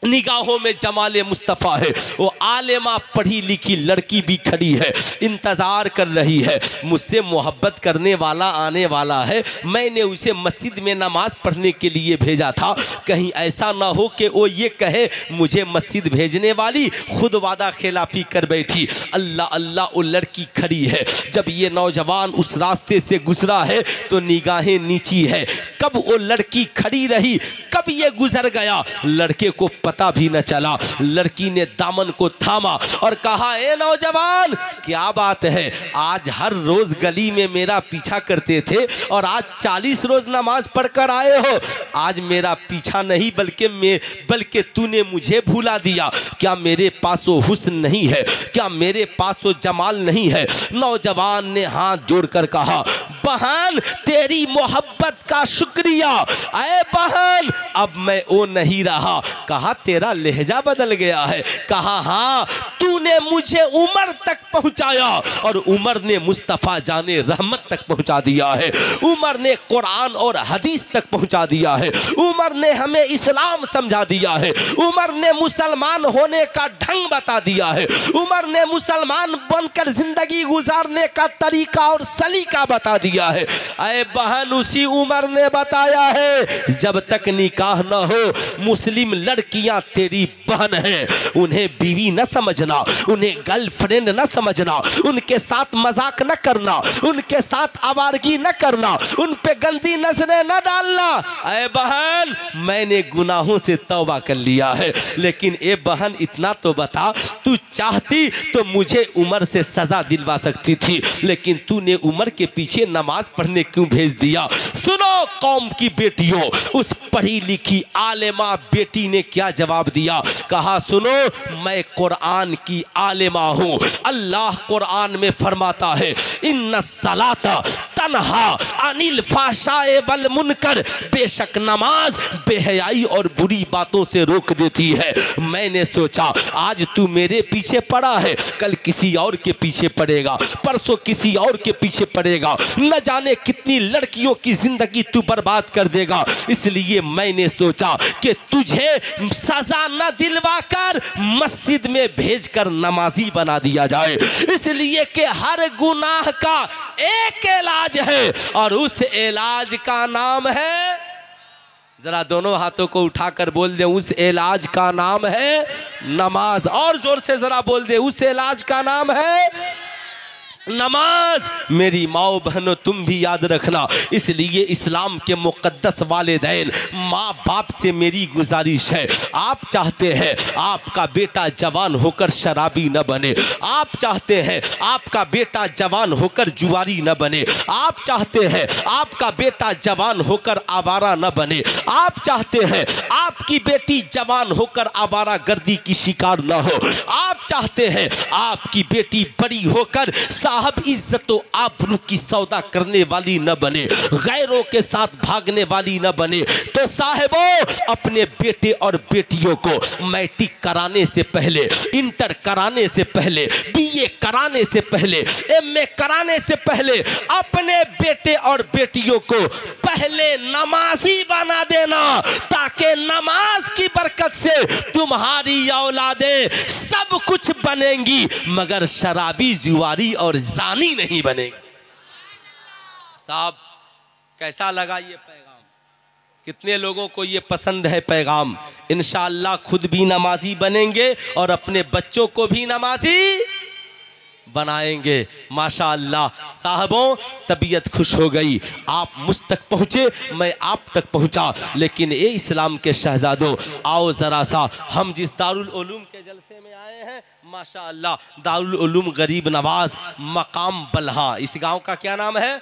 निगाहों में जमाले मुस्तफ़ा है। वो आलिमा पढ़ी लिखी लड़की भी खड़ी है, इंतज़ार कर रही है, मुझसे मोहब्बत करने वाला आने वाला है, मैंने उसे मस्जिद में नमाज पढ़ने के लिए भेजा था, कहीं ऐसा ना हो कि वो ये कहे मुझे मस्जिद भेजने वाली खुद वादा खिलाफी कर बैठी। अल्लाह अल्लाह, वो लड़की खड़ी है। जब ये नौजवान उस रास्ते से गुजरा है तो निगाहें नीची है, कब वो लड़की खड़ी रही, कब ये गुजर गया, लड़के को पता भी न चला। लड़की ने दामन को थामा और कहा, ए नौजवान, क्या बात है, आज हर रोज गली में मेरा पीछा करते थे और आज 40 रोज नमाज पढ़कर आए हो। आज मेरा पीछा नहीं बल्कि तूने मुझे भुला दिया। क्या मेरे पास वो हुस्न नहीं है? क्या मेरे पास वो जमाल नहीं है? नौजवान ने हाथ जोड़कर कहा, बहन तेरी मोहब्बत का शुक्रिया। अरे बहन, अब मैं वो नहीं रहा। कहा, तेरा लहजा बदल गया है। कहा, हाँ, तूने मुझे उमर तक पहुंचाया और उमर ने मुस्तफ़ा जाने रहमत तक पहुंचा दिया है। उमर ने कुरान और हदीस तक पहुंचा दिया है। उमर ने हमें इस्लाम समझा दिया है। उमर ने मुसलमान होने का ढंग बता दिया है। उमर ने मुसलमान बनकर जिंदगी गुजारने का तरीका और सलीका बता दिया है। अरे बहन, उसी उमर ने बताया है, जब तक निकाह न हो मुस्लिम लड़कियां तेरी बहन हैं, उन्हें बीवी न समझना, उन्हें गर्लफ्रेंड न समझना, उनके साथ मजाक न करना, उनके साथ आवारगी न करना, उन पे गंदी नजरें न डालना। अरे बहन, मैंने गुनाहों से तौबा कर लिया है, लेकिन ए बहन इतना तो बता, तू चाहती तो मुझे उमर से सजा दिलवा सकती थी, लेकिन तूने उमर के पीछे नमाज पढ़ने क्यों भेज दिया? सुनो कौम की बेटियों, उस पढ़ी लिखी आलिमा बेटी ने क्या जवाब दिया? कहा, सुनो, मैं कुरान की आलिमा हूँ। अल्लाह कुरान में फरमाता है, इन्ना सलाता तन्हा अनिल फाशाए वल मुनकर, बेशक नमाज बेहयाई और बुरी बातों से रोक देती है। मैंने सोचा आज तू मेरे पीछे पड़ा है, कल किसी और के पीछे पड़ेगा, परसों किसी और के पीछे पड़ेगा, न जाने कितनी लड़कियों की जिंदगी तू बर्बाद कर देगा। इसलिए मैंने सोचा कि तुझे सजा न दिलवाकर मस्जिद में भेजकर नमाजी बना दिया जाए, इसलिए कि हर गुनाह का एक इलाज है और उस इलाज का नाम है, जरा दोनों हाथों को उठाकर बोल दे, उस इलाज का नाम है नमाज। और जोर से जरा बोल दे, उस इलाज का नाम है नमाज। मेरी माओ बहनों, तुम भी याद रखना, इसलिए इस्लाम के मुक़द्दस वालिदैन माँ बाप से मेरी गुजारिश है, आप चाहते हैं आपका बेटा जवान होकर शराबी न बने, आप चाहते हैं आपका बेटा जवान होकर जुआरी न बने, आप चाहते हैं आपका बेटा जवान होकर आवारा न बने, आप चाहते हैं आपकी बेटी जवान होकर आवारा गर्दी की शिकार न हो, आप चाहते हैं आपकी बेटी बड़ी होकर साहब इज्जत और आबरू की सौदा करने वाली न बने, गैरों के साथ भागने वाली न बने, तो साहिबों अपने बेटे और बेटियों को मैट्रिक कराने से पहले, इंटर कराने से पहले, बीए कराने से पहले, एमए कराने से पहले अपने बेटे और बेटियों को पहले नमाजी बना देना, ताकि नमाज की बरकत से तुम्हारी औलादें सब कुछ बनेंगी मगर शराबी जुआरी और जानी नहीं बनेंगी। साहब कैसा लगा ये पैगाम? कितने लोगों को ये पसंद है पैगाम? इंशाअल्लाह खुद भी नमाजी बनेंगे और अपने बच्चों को भी नमाजी बनाएंगे। माशाअल्लाह साहबों, तबीयत खुश हो गई, आप मुझ तक पहुँचे, मैं आप तक पहुँचा, लेकिन ये इस्लाम के शहजादों, आओ ज़रा सा हम जिस दारुल उलूम के जलसे में आए हैं, माशाअल्लाह दारुल उलूम गरीब नवाज मकाम बल्हा, इस गांव का क्या नाम है?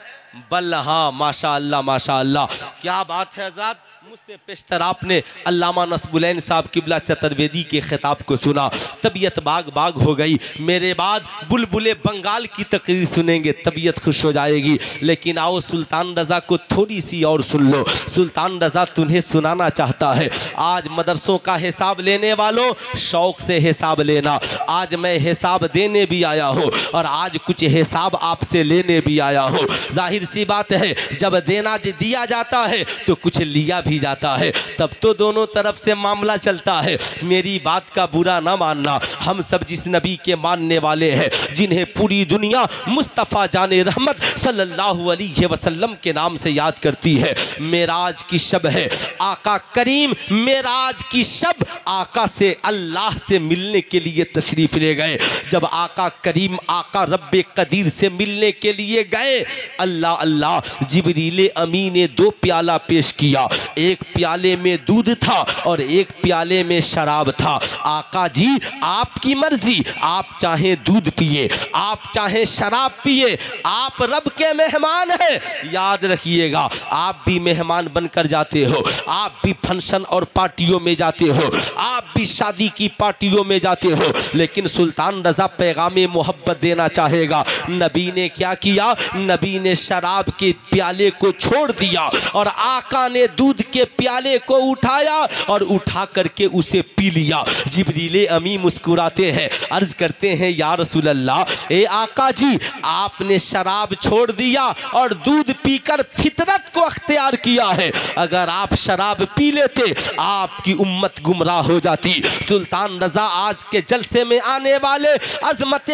बल्हा। माशाअल्लाह माशाअल्लाह, क्या बात है हज़रात। मुझसे पेशतर आपने अल्लामा नस्बुलैन साहब किबला चतुर्वेदी के खिताब को सुना, तबीयत बाग बाग हो गई। मेरे बाद बुलबुले बंगाल की तकरीर सुनेंगे, तबीयत खुश हो जाएगी। लेकिन आओ सुल्तान रज़ा को थोड़ी सी और सुन लो, सुल्तान रज़ा तुम्हें सुनाना चाहता है। आज मदरसों का हिसाब लेने वालों, शौक़ से हिसाब लेना, आज मैं हिसाब देने भी आया हूँ और आज कुछ हिसाब आपसे लेने भी आया हूँ। जाहिर सी बात है, जब देना दिया जाता है तो कुछ लिया भी जाता है, तब तो दोनों तरफ से मामला चलता है। मेरी बात का बुरा ना मानना, हम सब जिस नबी के मानने वाले हैं, जिन्हें पूरी दुनिया मुस्तफ़ा जाने रहमत सल्लल्लाहु अलैहि वसल्लम के नाम से याद करती है, मेराज की शब है, आका करीम मेराज की शब आका से अल्लाह से मिलने के लिए तशरीफ़ ले गए। जब आका करीम आका रब्बे कदीर से मिलने के लिए गए, अल्लाह अल्लाह जिब्रील अमीन ने 2 प्याला पेश किया, एक प्याले में दूध था और एक प्याले में शराब था। आका जी आपकी मर्जी, आप चाहें दूध पिए, आप चाहें शराब पिए, आप रब के मेहमान हैं। याद रखिएगा, आप भी मेहमान बनकर जाते हो, आप भी फंक्शन और पार्टियों में जाते हो, आप भी शादी की पार्टियों में जाते हो, लेकिन सुल्तान रजा पैगामे मोहब्बत देना चाहेगा। नबी ने क्या किया? नबी ने शराब के प्याले को छोड़ दिया और आका ने दूध के प्याले को उठाया और उठा करके उसे पी लिया। जिब्रील अमी मुस्कुराते हैं, अर्ज करते हैं या रसूल अल्लाह, ए आका जी आपने शराब छोड़ दिया और दूध पीकर फितरत को अख्तियार किया है। अगर आप शराब पी लेते आपकी उम्मत गुमराह हो जाती। सुल्तान रजा आज के जलसे में आने वाले, अज़मत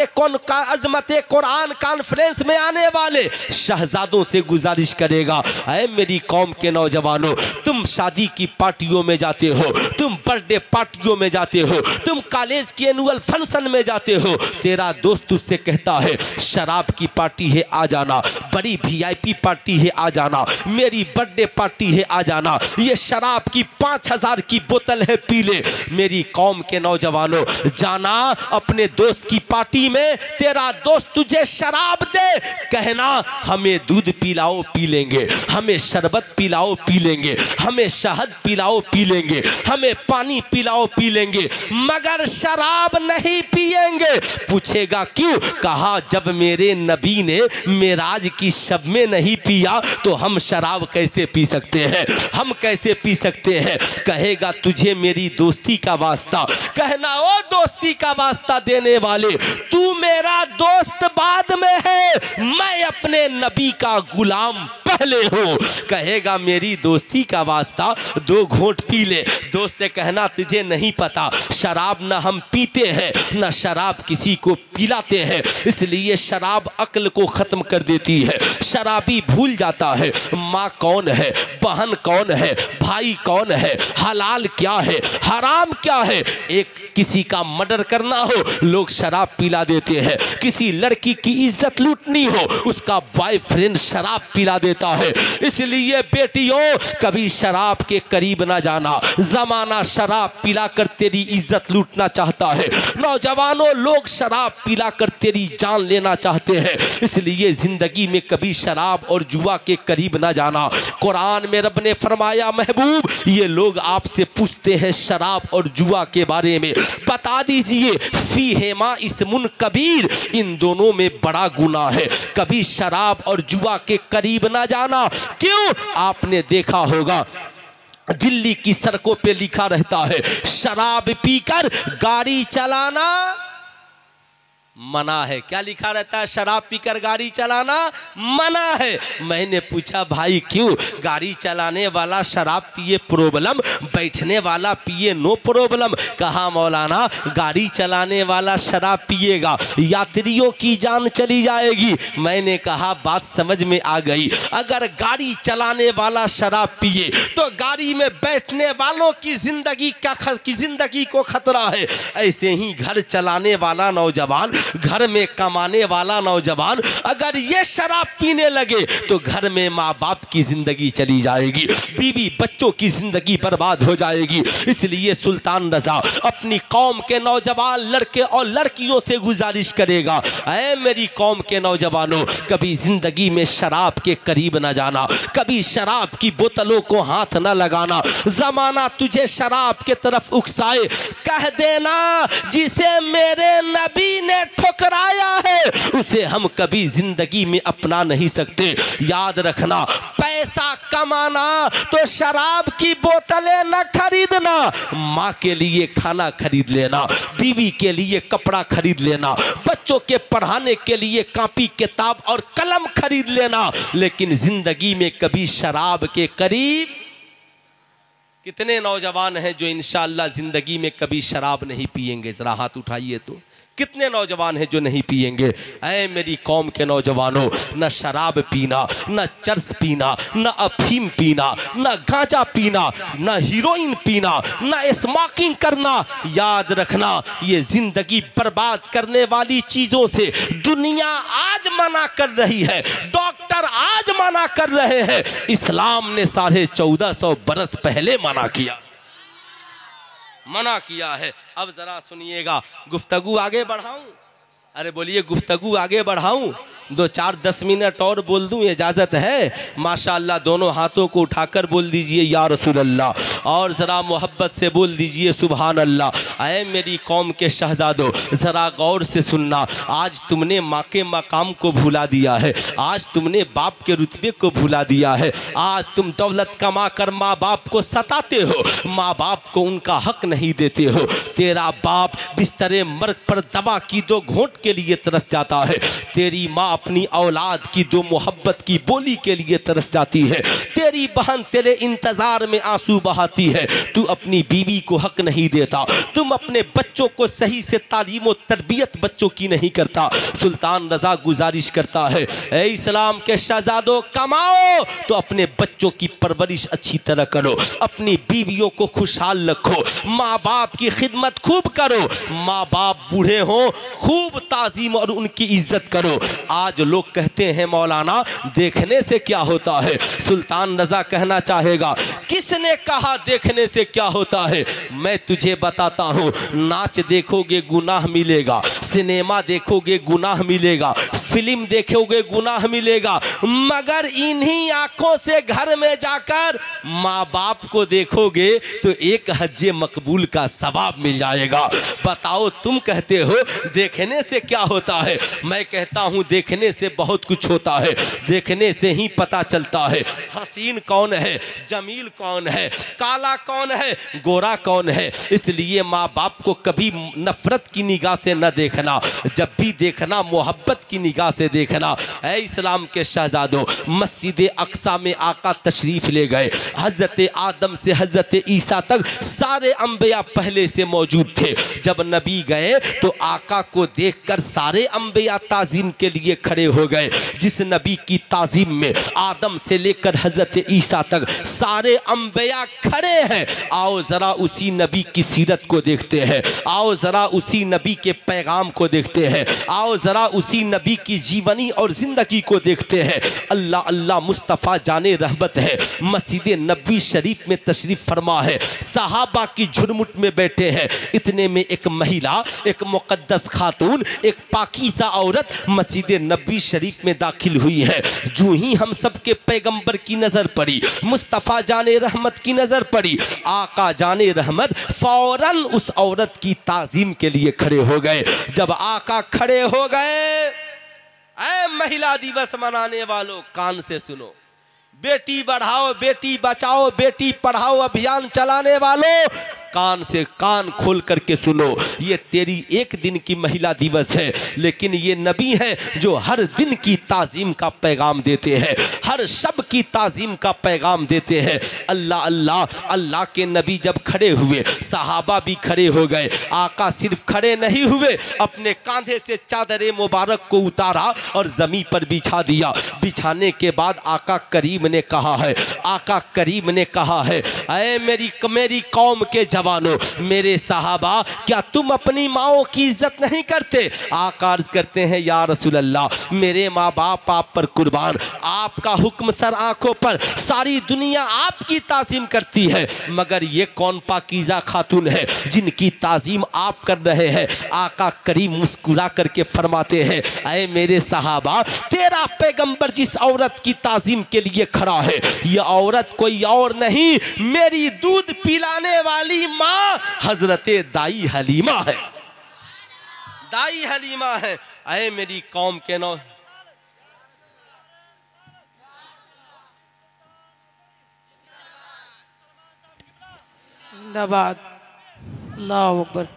कुरान कॉन्फ्रेंस में आने वाले शहजादों से गुजारिश करेगा, ऐ मेरी कौम के नौजवानों, तुम शादी की पार्टियों में जाते हो, तुम बर्थडे पार्टियों में जाते हो, तुम कॉलेज की एनुअल फंक्शन में जाते हो, तेरा दोस्त तुझसे कहता है शराब की पार्टी है आ जाना, बड़ी VIP पार्टी है आ जाना, मेरी बर्थडे पार्टी है आ जाना, ये शराब की 5000 की बोतल है पी ले। मेरी कौम के नौजवानों, जाना अपने दोस्त की पार्टी में, तेरा दोस्त तुझे शराब दे, कहना हमें दूध पिलाओ पी लेंगे, हमें शरबत पिलाओ पी लेंगे, हमें शहद पिलाओ पी लेंगे, हमें पानी पिलाओ पी लेंगे, मगर शराब नहीं पिएंगे। पूछेगा क्यों? कहा जब मेरे नबी ने मेराज की शब में नहीं पिया तो हम शराब कैसे पी सकते हैं, हम कैसे पी सकते हैं? कहेगा तुझे मेरी दोस्ती का वास्ता, कहना ओ दोस्ती का वास्ता देने वाले, तू मेरा दोस्त बाद में है, मैं अपने नबी का गुलाम पहले हो। कहेगा मेरी दोस्ती का वास्ता, 2 घोंट पी ले। दोस्त से कहना तुझे नहीं पता, शराब न हम पीते हैं न शराब किसी को पिलाते हैं, इसलिए शराब अक्ल को खत्म कर देती है। शराबी भूल जाता है माँ कौन है, बहन कौन है, भाई कौन है, हलाल क्या है, हराम क्या है। एक किसी का मर्डर करना हो, लोग शराब पिला देते हैं। किसी लड़की की इज्जत लूटनी हो, उसका बॉयफ्रेंड शराब पिला देता है। इसलिए बेटियों, कभी शराब के करीब ना जाना, जमाना शराब पिलाकर तेरी इज्जत लूटना चाहता है। नौजवानों, लोग शराब पिलाकर तेरी जान लेना चाहते हैं, इसलिए जिंदगी में कभी शराब और जुआ के करीब ना जाना। कुरान में रब ने फरमाया, महबूब ये लोग आपसे पूछते हैं शराब और जुआ के बारे में, बता दीजिए फीहिमा इस्मुन कबीर, इन दोनों में बड़ा गुनाह है। कभी शराब और जुआ के करीब ना जाना। क्यों? आपने देखा होगा दिल्ली की सड़कों पे लिखा रहता है शराब पीकर गाड़ी चलाना मना है। क्या लिखा रहता है? शराब पीकर गाड़ी चलाना मना है। मैंने पूछा भाई क्यों? गाड़ी चलाने वाला शराब पिए प्रॉब्लम, बैठने वाला पिए नो प्रॉब्लम। कहा मौलाना गाड़ी चलाने वाला शराब पिएगा यात्रियों की जान चली जाएगी। मैंने कहा बात समझ में आ गई। अगर गाड़ी चलाने वाला शराब पिए तो गाड़ी में बैठने वालों की जिंदगी को खतरा है। ऐसे ही घर चलाने वाला नौजवान, घर में कमाने वाला नौजवान अगर ये शराब पीने लगे तो घर में माँ बाप की जिंदगी चली जाएगी, बीवी बच्चों की जिंदगी बर्बाद हो जाएगी। इसलिए सुल्तान रजा अपनी कौम के नौजवान लड़के और लड़कियों से गुजारिश करेगा, ऐ मेरी कौम के नौजवानों, कभी जिंदगी में शराब के करीब न जाना, कभी शराब की बोतलों को हाथ न लगाना। जमाना तुझे शराब के तरफ उकसाए, कह देना जिसे मेरे नबी ने ठुकराया है उसे हम कभी जिंदगी में अपना नहीं सकते। याद रखना, पैसा कमाना तो शराब की बोतलें न खरीदना, माँ के लिए खाना खरीद लेना, बीवी के लिए कपड़ा खरीद लेना, बच्चों के पढ़ाने के लिए कॉपी किताब और कलम खरीद लेना, लेकिन जिंदगी में कभी शराब के करीब। कितने नौजवान हैं जो इंशाअल्लाह जिंदगी में कभी शराब नहीं पिएंगे? जरा हाथ उठाइए तो। कितने नौजवान हैं जो नहीं पिएंगे। ऐ मेरी कौम के नौजवानों, न शराब पीना, न चरस पीना, न अफीम पीना, न गांजा पीना, न हीरोइन पीना, न स्मोकिंग करना। याद रखना, ये जिंदगी बर्बाद करने वाली चीजों से दुनिया आज मना कर रही है, डॉक्टर आज मना कर रहे हैं। इस्लाम ने 1450 बरस पहले मना किया है। अब जरा सुनिएगा, गुफ्तगू आगे बढ़ाऊं? अरे बोलिए, गुफ्तगू आगे बढ़ाऊं? 2-4-10 मिनट और बोल दूं, इजाज़त है? माशाअल्लाह, दोनों हाथों को उठाकर बोल दीजिए या रसूल अल्लाह, और ज़रा मोहब्बत से बोल दीजिए सुभान अल्लाह। ऐ मेरी कौम के शहजादों, ज़रा गौर से सुनना। आज तुमने माँ के मकाम को भुला दिया है, आज तुमने बाप के रुतबे को भुला दिया है। आज तुम दौलत कमा कर माँ बाप को सताते हो, माँ बाप को उनका हक नहीं देते हो। तेरा बाप बिस्तरे मर्ग पर दवा की 2 घोंट के लिए तरस जाता है, तेरी माँ अपनी औलाद की 2 मोहब्बत की बोली के लिए तरस जाती है। तेरी बहन तेरे इंतजार में आंसू बहाती है, तू अपनी बीवी को हक नहीं देता, तुम अपने बच्चों को सही से तालीम और तरबियत बच्चों की नहीं करता। सुल्तान रजा गुजारिश करता है, ऐ इस्लाम के शहजादों, कमाओ तो अपने बच्चों की परवरिश अच्छी तरह करो, अपनी बीवियों को खुशहाल रखो, माँ बाप की खिदमत खूब करो, माँ बाप बूढ़े हों खूब ताजीम और उनकी इज्जत करो। आज लोग कहते हैं मौलाना देखने से क्या होता है। सुल्तान रजा कहना चाहेगा, किसने कहा देखने से क्या होता है? मैं तुझे बताता हूँ, नाच देखोगे गुनाह मिलेगा, सिनेमा देखोगे गुनाह मिलेगा, फिल्म देखोगे गुनाह मिलेगा, मगर इन्हीं आंखों से घर में जाकर माँ बाप को देखोगे तो 1 हज्जे मकबूल का सवाब मिल जाएगा। बताओ, तुम कहते हो देखने से क्या होता है, मैं कहता हूँ देखने से बहुत कुछ होता है। देखने से ही पता चलता है हसीन कौन है, जमील कौन है, काला कौन है, गोरा कौन है। इसलिए माँ बाप को कभी नफरत की निगाह से न देखना, जब भी देखना मोहब्बत की निगाह से देखना। ऐ इस्लाम के शहजादों, मस्जिद अक्सा में आका तशरीफ ले गए। हजरत आदम से हजरत ईसा तक सारे अंबिया पहले से मौजूद थे। जब नबी गए तो आका को देखकर सारे अंबिया ताजीम के लिए खड़े हो गए। जिस नबी की ताजीम में आदम से लेकर हजरत ईसा तक सारे अंबिया खड़े हैं, आओ जरा उसी नबी की सीरत को देखते हैं, आओ जरा उसी नबी के पैगाम को देखते हैं, आओ जरा उसी नबी की जीवनी और जिंदगी को देखते हैं। अल्लाह अल्लाह मुस्तफ़ा जाने रहमत है, मस्जिद नबवी शरीफ में तशरीफ फरमा है, सहाबा की झुरमुट में बैठे हैं। इतने में एक महिला, एक मुक़द्दस खातून, एक पाकीज़ा औरत मस्जिद नबवी शरीफ में दाखिल हुई है। जो ही हम सब के पैगंबर की नज़र पड़ी, मुस्तफ़ा जाने रहमत की नज़र पड़ी, आका जाने रहमत फौरन उस औरत की ताज़ीम के लिए खड़े हो गए। जब आका खड़े हो गए, ऐ महिला दिवस मनाने वालों कान से सुनो, बेटी बढ़ाओ बेटी बचाओ बेटी पढ़ाओ अभियान चलाने वालों कान से कान खोल करके सुनो। ये तेरी एक दिन की महिला दिवस है, लेकिन ये नबी है जो हर दिन की ताज़ीम का पैगाम देते हैं, हर शब की ताज़ीम का पैगाम देते हैं। अल्लाह अल्लाह अल्लाह के नबी जब खड़े हुए, सहाबा भी खड़े हो गए। आका सिर्फ खड़े नहीं हुए, अपने कांधे से चादर मुबारक को उतारा और ज़मीन पर बिछा दिया। बिछाने के बाद आका करीम ने कहा है, आका करीम ने कहा है, ऐ मेरी कौम के जवानों, मेरे सहाबा, क्या तुम अपनी माओ की इज्जत नहीं करते? आका अर्ज करते हैं, या रसूल अल्लाह, मेरे माँ बाप आप पर कुर्बान, आपका हुक्म सर आंखों पर, सारी दुनिया आपकी ताज़ीम करती है, मगर ये कौन पाकीज़ा खातून है जिनकी ताज़ीम आप कर रहे हैं? आका करीम मुस्कुरा करके फरमाते हैं, ऐ मेरे सहाबा, तेरा पैगंबर जिस औरत की ताज़ीम के लिए खड़ा है, ये औरत कोई और नहीं, मेरी दूध पिलाने वाली माँ हजरते दाई हलीमा है, दाई हलीमा है। ऐ मेरी कौम के नौ, जिंदाबाद, अल्लाह अकबर।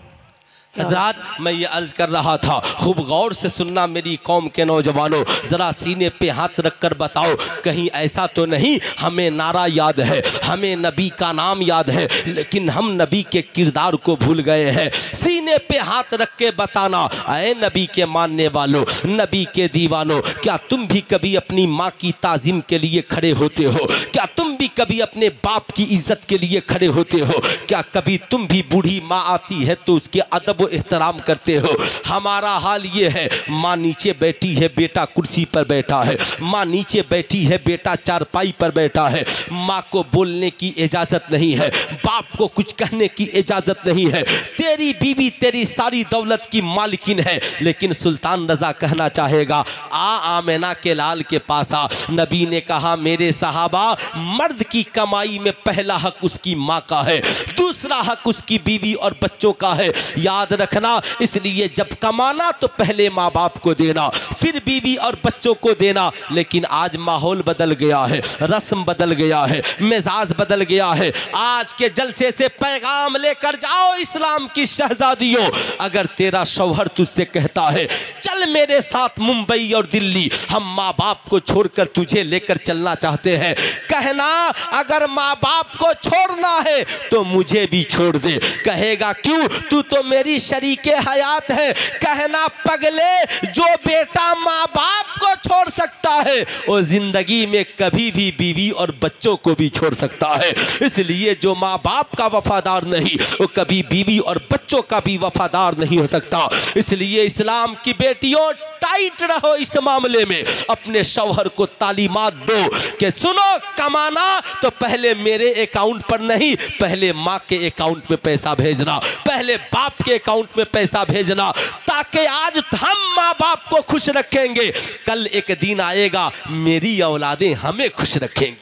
हजरात मैं ये अर्ज कर रहा था, खूब गौर से सुनना मेरी कौम के नौजवानों, ज़रा सीने पे हाथ रख कर बताओ कहीं ऐसा तो नहीं हमें नारा याद है, हमें नबी का नाम याद है, लेकिन हम नबी के किरदार को भूल गए हैं। सीने पे हाथ रख के बताना, ऐ नबी के मानने वालों, नबी के दीवानों, क्या तुम भी कभी अपनी माँ की ताज़ीम के लिए खड़े होते हो? क्या तुम भी कभी अपने बाप की इज्जत के लिए खड़े होते हो? क्या कभी तुम भी बूढ़ी माँ आती है तो उसके अदब व एहतराम करते हो? हमारा हाल ये है, माँ नीचे बैठी है, बेटा कुर्सी पर बैठा है, माँ नीचे बैठी है, बेटा चारपाई पर बैठा है, माँ को बोलने की इजाज़त नहीं है, बाप को कुछ कहने की इजाज़त नहीं है। तेरी बीवी तेरी सारी दौलत की मालिकिन है, लेकिन सुल्तान रज़ा कहना चाहेगा, आमेना के लाल के पास आ। नबी ने कहा, मेरे सहाबा, मर्द की कमाई में पहला हक उसकी माँ का है, दूसरा हक उसकी बीवी और बच्चों का है। याद रखना, इसलिए जब कमाना तो पहले माँ बाप को देना, फिर बीवी और बच्चों को देना। लेकिन आज माहौल बदल गया है, रस्म बदल गया है, मिजाज बदल गया है। आज के जलसे से पैगाम लेकर जाओ इस्लाम की शहजादियों, अगर तेरा शौहर तुझसे कहता है चल मेरे साथ मुंबई और दिल्ली, हम माँ बाप को छोड़कर तुझे लेकर चलना चाहते हैं, कहना अगर माँ बाप को छोड़ना है तो मुझे भी छोड़ दे। कहेगा क्यों, तू तो मेरी शरीके हयात है। कहना पगले, जो बेटा माँ बाप को छोड़ सकता है वो जिंदगी में कभी भी बीवी और बच्चों को भी छोड़ सकता है। इसलिए जो माँ बाप का वफादार नहीं वो कभी बीवी और बच्चों का भी वफादार नहीं हो सकता। इसलिए इस्लाम की बेटियों, टाइट रहो इस मामले में, अपने शौहर को तालीमात दो कि सुनो, कमाना तो पहले मेरे अकाउंट पर नहीं, पहले माँ के अकाउंट में पैसा भेजना, पहले बाप के अकाउंट में पैसा भेजना, ताकि आज हम माँ बाप को खुश रखेंगे, कल एक दिन आएगा मेरी औलादें हमें खुश रखेंगी,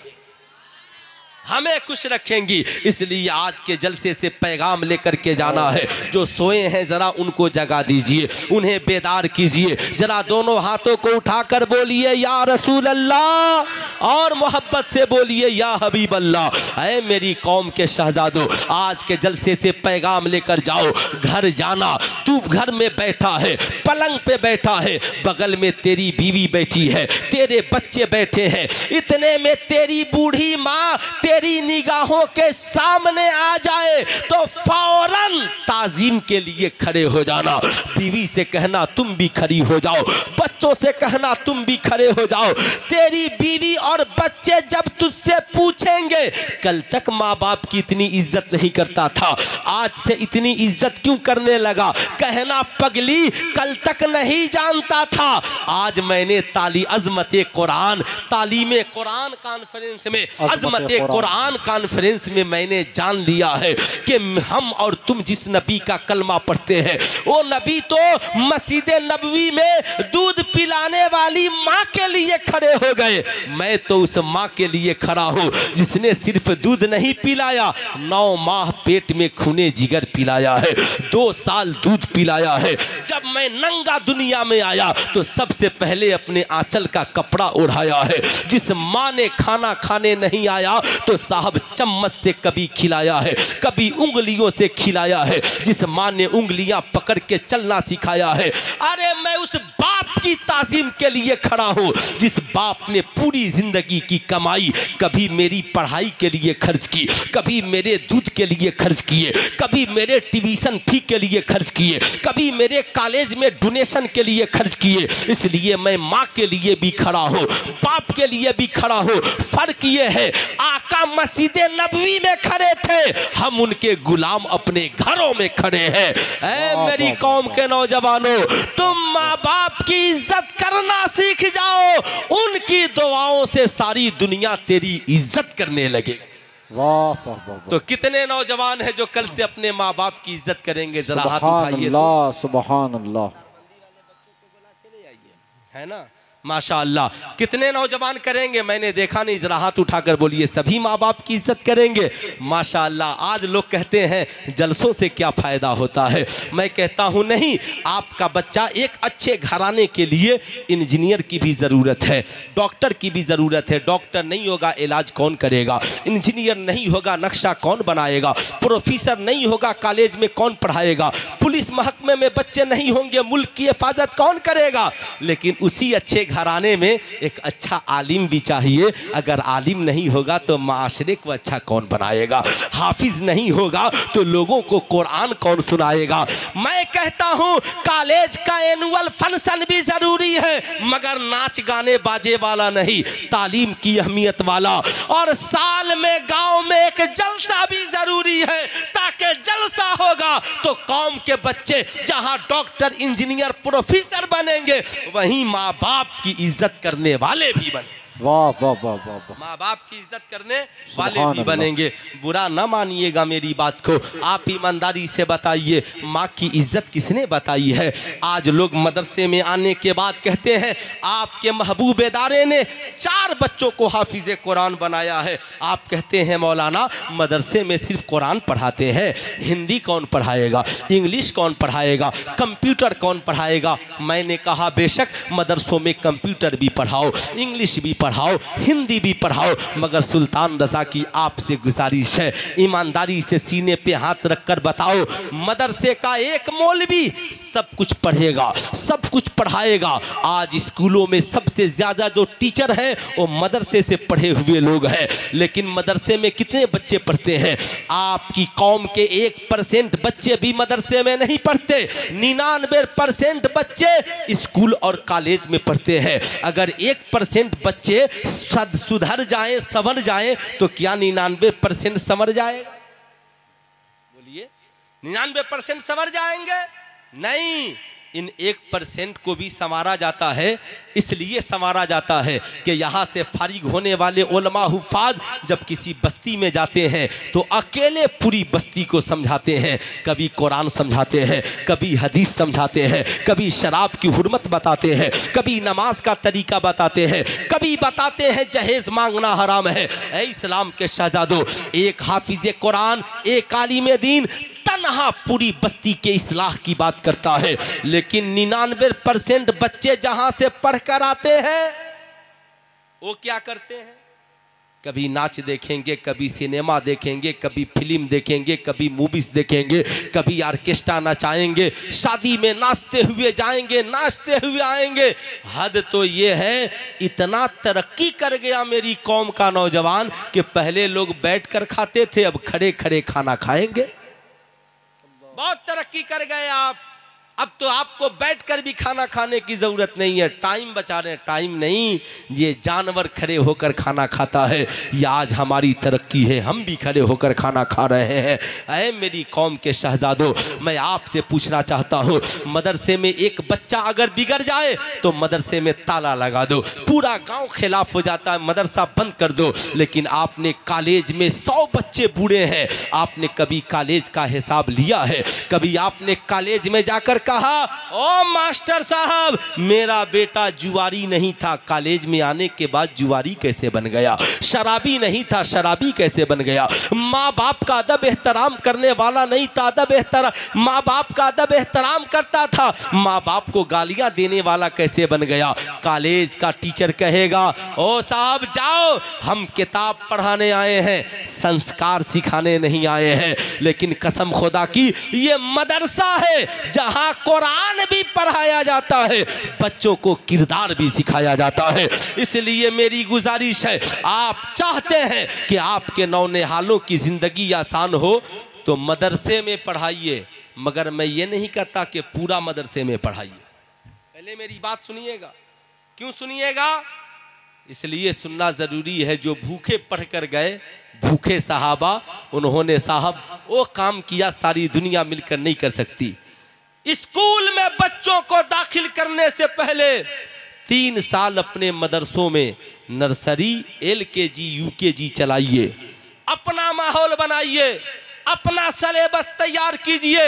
हमें खुश रखेंगी। इसलिए आज के जलसे से पैगाम लेकर के जाना है, जो सोए हैं जरा उनको जगा दीजिए, उन्हें बेदार कीजिए। जरा दोनों हाथों को उठाकर बोलिए या रसूल अल्लाह, और मोहब्बत से बोलिए या हबीब अल्लाह। ऐ मेरी कौम के शहजादों, आज के जलसे से पैगाम लेकर जाओ। घर जाना, तू घर में बैठा है, पलंग पे बैठा है, बगल में तेरी बीवी बैठी है, तेरे बच्चे बैठे हैं, इतने में तेरी बूढ़ी माँ तेरी निगाहों के सामने आ जाए तो फौरन ताजीम के लिए खड़े हो जाना। बीवी से कहना तुम भी खड़ी हो जाओ, बच्चों से कहना तुम भी खड़े हो जाओ। तेरी बीवी और बच्चे जब तुझसे पूछेंगे कल तक माँ बाप की इतनी इज्जत नहीं करता था, आज से इतनी इज्जत क्यों करने लगा, कहना पगली कल तक नहीं जानता था, आज मैंने अज़मत कुरान, तालीम कुरान कॉन्फ्रेंस में, अज़मत कुरान कॉन्फ्रेंस में मैंने जान लिया है कि हम और तुम जिस नबी का कलमा पढ़ते हैं वो नबी तो मस्जिद नबवी में दूध पिलाने वाली माँ के लिए खड़े हो गए। मैं तो उस माँ के लिए खड़ा हूँ जिसने सिर्फ दूध नहीं पिलाया, 9 माह पेट में खूने जिगर पिलाया है, 2 साल दूध पिलाया है। जब मैं नंगा दुनिया में आया तो सबसे पहले अपने आंचल का कपड़ा ओढ़ाया है। जिस माँ ने खाना खाने नहीं आया तो साहब चम्मच से कभी खिलाया है, कभी उंगलियों से खिलाया है। जिस माँ ने उंगलियां पकड़ के चलना सिखाया है, अरे मैं उस बाप की ताज़ीम के लिए खड़ा हूँ जिस बाप ने पूरी जिंदगी की कमाई कभी मेरी पढ़ाई के लिए खर्च की, कभी मेरे दूध के लिए खर्च किए, कभी मेरे ट्यूशन फी के लिए खर्च किए, कभी मेरे कॉलेज में डोनेशन के लिए खर्च किए। इसलिए मैं माँ के लिए भी खड़ा हूँ, बाप के लिए भी खड़ा हूँ। फर्क ये है, आका मस्जिद नबवी में खड़े थे, हम उनके गुलाम अपने घरों में खड़े हैं। ऐ मेरी कौम के नौजवानों, तुम माँ बाप की इज्जत करना सीख जाओ, उनकी दुआओं से सारी दुनिया तेरी इज्जत करने लगे। वाह वाह वाह। तो कितने नौजवान हैं जो कल से अपने माँ बाप की इज्जत करेंगे? जरा हाथ सुभान उठाइए। अल्लाह, सुभान अल्लाह। है ना, माशाअल्लाह। कितने नौजवान करेंगे? मैंने देखा नहीं, जरा हाथ उठाकर बोलिए। सभी माँ बाप की इज्जत करेंगे माशाअल्लाह। आज लोग कहते हैं जलसों से क्या फ़ायदा होता है। मैं कहता हूँ नहीं, आपका बच्चा एक अच्छे घराने के लिए इंजीनियर की भी ज़रूरत है, डॉक्टर की भी ज़रूरत है। डॉक्टर नहीं होगा इलाज कौन करेगा, इंजीनियर नहीं होगा नक्शा कौन बनाएगा, प्रोफेसर नहीं होगा कॉलेज में कौन पढ़ाएगा, पुलिस महकमे में बच्चे नहीं होंगे मुल्क की हिफाजत कौन करेगा। लेकिन उसी अच्छे घराने में एक अच्छा आलिम भी चाहिए। अगर आलिम नहीं होगा तो माशरे को अच्छा कौन बनाएगा, हाफिज नहीं होगा तो लोगों को कुरान कौन सुनाएगा। मैं कहता हूं कॉलेज का एनुअल फंक्शन भी जरूरी है, मगर नाच गाने बाजे वाला नहीं, तालीम की अहमियत वाला। और साल में गांव में एक जलसा भी जरूरी है, ताकि जलसा होगा तो कौम के बच्चे जहां डॉक्टर इंजीनियर प्रोफेसर बनेंगे, वहीं माँ बाप की इज्जत करने वाले भी बने। वाह वाह वाह वाह वाह। माँ बाप की इज्जत करने वाले भी बनेंगे। बुरा ना मानिएगा मेरी बात को, आप ईमानदारी से बताइए माँ की इज्जत किसने बताई है। आज लोग मदरसे में आने के बाद कहते हैं आपके महबूब इदारे ने 4 बच्चों को हाफिज कुरान बनाया है। आप कहते हैं मौलाना मदरसे में सिर्फ कुरान पढ़ाते हैं, हिंदी कौन पढ़ाएगा, इंग्लिश कौन पढ़ाएगा, कंप्यूटर कौन पढ़ाएगा। मैंने कहा बेशक मदरसों में कंप्यूटर भी पढ़ाओ, इंग्लिश भी पढ़ाओ, हिंदी भी पढ़ाओ, मगर सुल्तान रजा की आपसे गुजारिश है ईमानदारी से सीने पे हाथ रखकर बताओ, मदरसे का एक मौलवी सब कुछ पढ़ेगा, सब कुछ पढ़ाएगा। आज स्कूलों में सबसे ज्यादा जो टीचर हैं वो मदरसे से पढ़े हुए लोग हैं, लेकिन मदरसे में कितने बच्चे पढ़ते हैं? आपकी कौम के 1% बच्चे भी मदरसे में नहीं पढ़ते, 99% बच्चे स्कूल और कॉलेज में पढ़ते हैं। अगर 1% बच्चे सुधर जाएं, संवर जाएं, तो क्या 99% संवर जाएगा? बोलिए, 99% संवर जाएंगे? नहीं, इन 1% को भी संवारा जाता है। इसलिए संवारा जाता है कि यहाँ से फारिग होने वाले उलमा हुफ़ाज़ जब किसी बस्ती में जाते हैं तो अकेले पूरी बस्ती को समझाते हैं। कभी कुरान समझाते हैं, कभी हदीस समझाते हैं, कभी शराब की हुर्मत बताते हैं, कभी नमाज का तरीका बताते हैं, कभी बताते हैं जहेज़ मांगना हराम है। ऐ इस्लाम के शहजादों, एक हाफिज़ कुरान, एक आलिम दीन तन्हा पूरी बस्ती के इस्लाह की बात करता है, लेकिन 99% बच्चे जहां से पढ़कर आते हैं वो क्या करते हैं? कभी नाच देखेंगे, कभी सिनेमा देखेंगे, कभी फिल्म देखेंगे, कभी मूवीज देखेंगे, कभी ऑर्केस्ट्रा नचाएंगे, शादी में नाचते हुए जाएंगे, नाचते हुए आएंगे। हद तो ये है, इतना तरक्की कर गया मेरी कौम का नौजवान कि पहले लोग बैठकर खाते थे, अब खड़े खड़े खाना खाएंगे। बहुत तरक्की कर गए आप, अब तो आपको बैठकर भी खाना खाने की जरूरत नहीं है। टाइम बचा रहे हैं, टाइम नहीं, ये जानवर खड़े होकर खाना खाता है। ये आज हमारी तरक्की है, हम भी खड़े होकर खाना खा रहे हैं। ऐ मेरी कौम के शहजादों, मैं आपसे पूछना चाहता हूँ, मदरसे में एक बच्चा अगर बिगड़ जाए तो मदरसे में ताला लगा दो, पूरा गांव खिलाफ हो जाता है, मदरसा बंद कर दो। लेकिन आपने कॉलेज में 100 बच्चे बूढ़े हैं, आपने कभी कॉलेज का हिसाब लिया है? कभी आपने कॉलेज में जाकर कहा ओ मास्टर साहब मेरा बेटा जुआरी नहीं था, कॉलेज में आने के बाद जुआरी कैसे बन गया? शराबी नहीं था, शराबी कैसे बन गया? माँ बाप का अदब एहतराम करने वाला नहीं था, अदब एहतराम, माँ बाप का अदब एहतराम करता था, माँ बाप को गालियां देने वाला कैसे बन गया? कॉलेज का टीचर कहेगा ओ साहब जाओ, हम किताब पढ़ाने आए हैं, संस्कार सिखाने नहीं आए हैं। लेकिन कसम खुदा की ये मदरसा है जहां कुरान भी पढ़ाया जाता है, बच्चों को किरदार भी सिखाया जाता है। इसलिए मेरी गुजारिश है, आप चाहते हैं कि आपके नौनिहालों की जिंदगी आसान हो तो मदरसे में पढ़ाइए, मगर मैं ये नहीं कहता कि पूरा मदरसे में पढ़ाइए। पहले मेरी बात सुनिएगा। क्यों सुनिएगा? इसलिए सुनना जरूरी है। जो भूखे पढ़कर गए, भूखे सहाबा, उन्होंने साहब वो काम किया सारी दुनिया मिलकर नहीं कर सकती। स्कूल में बच्चों को दाखिल करने से पहले 3 साल अपने मदरसों में नर्सरी, LKG, UKG चलाइए, अपना माहौल बनाइए। अपना सिलेबस तैयार कीजिए।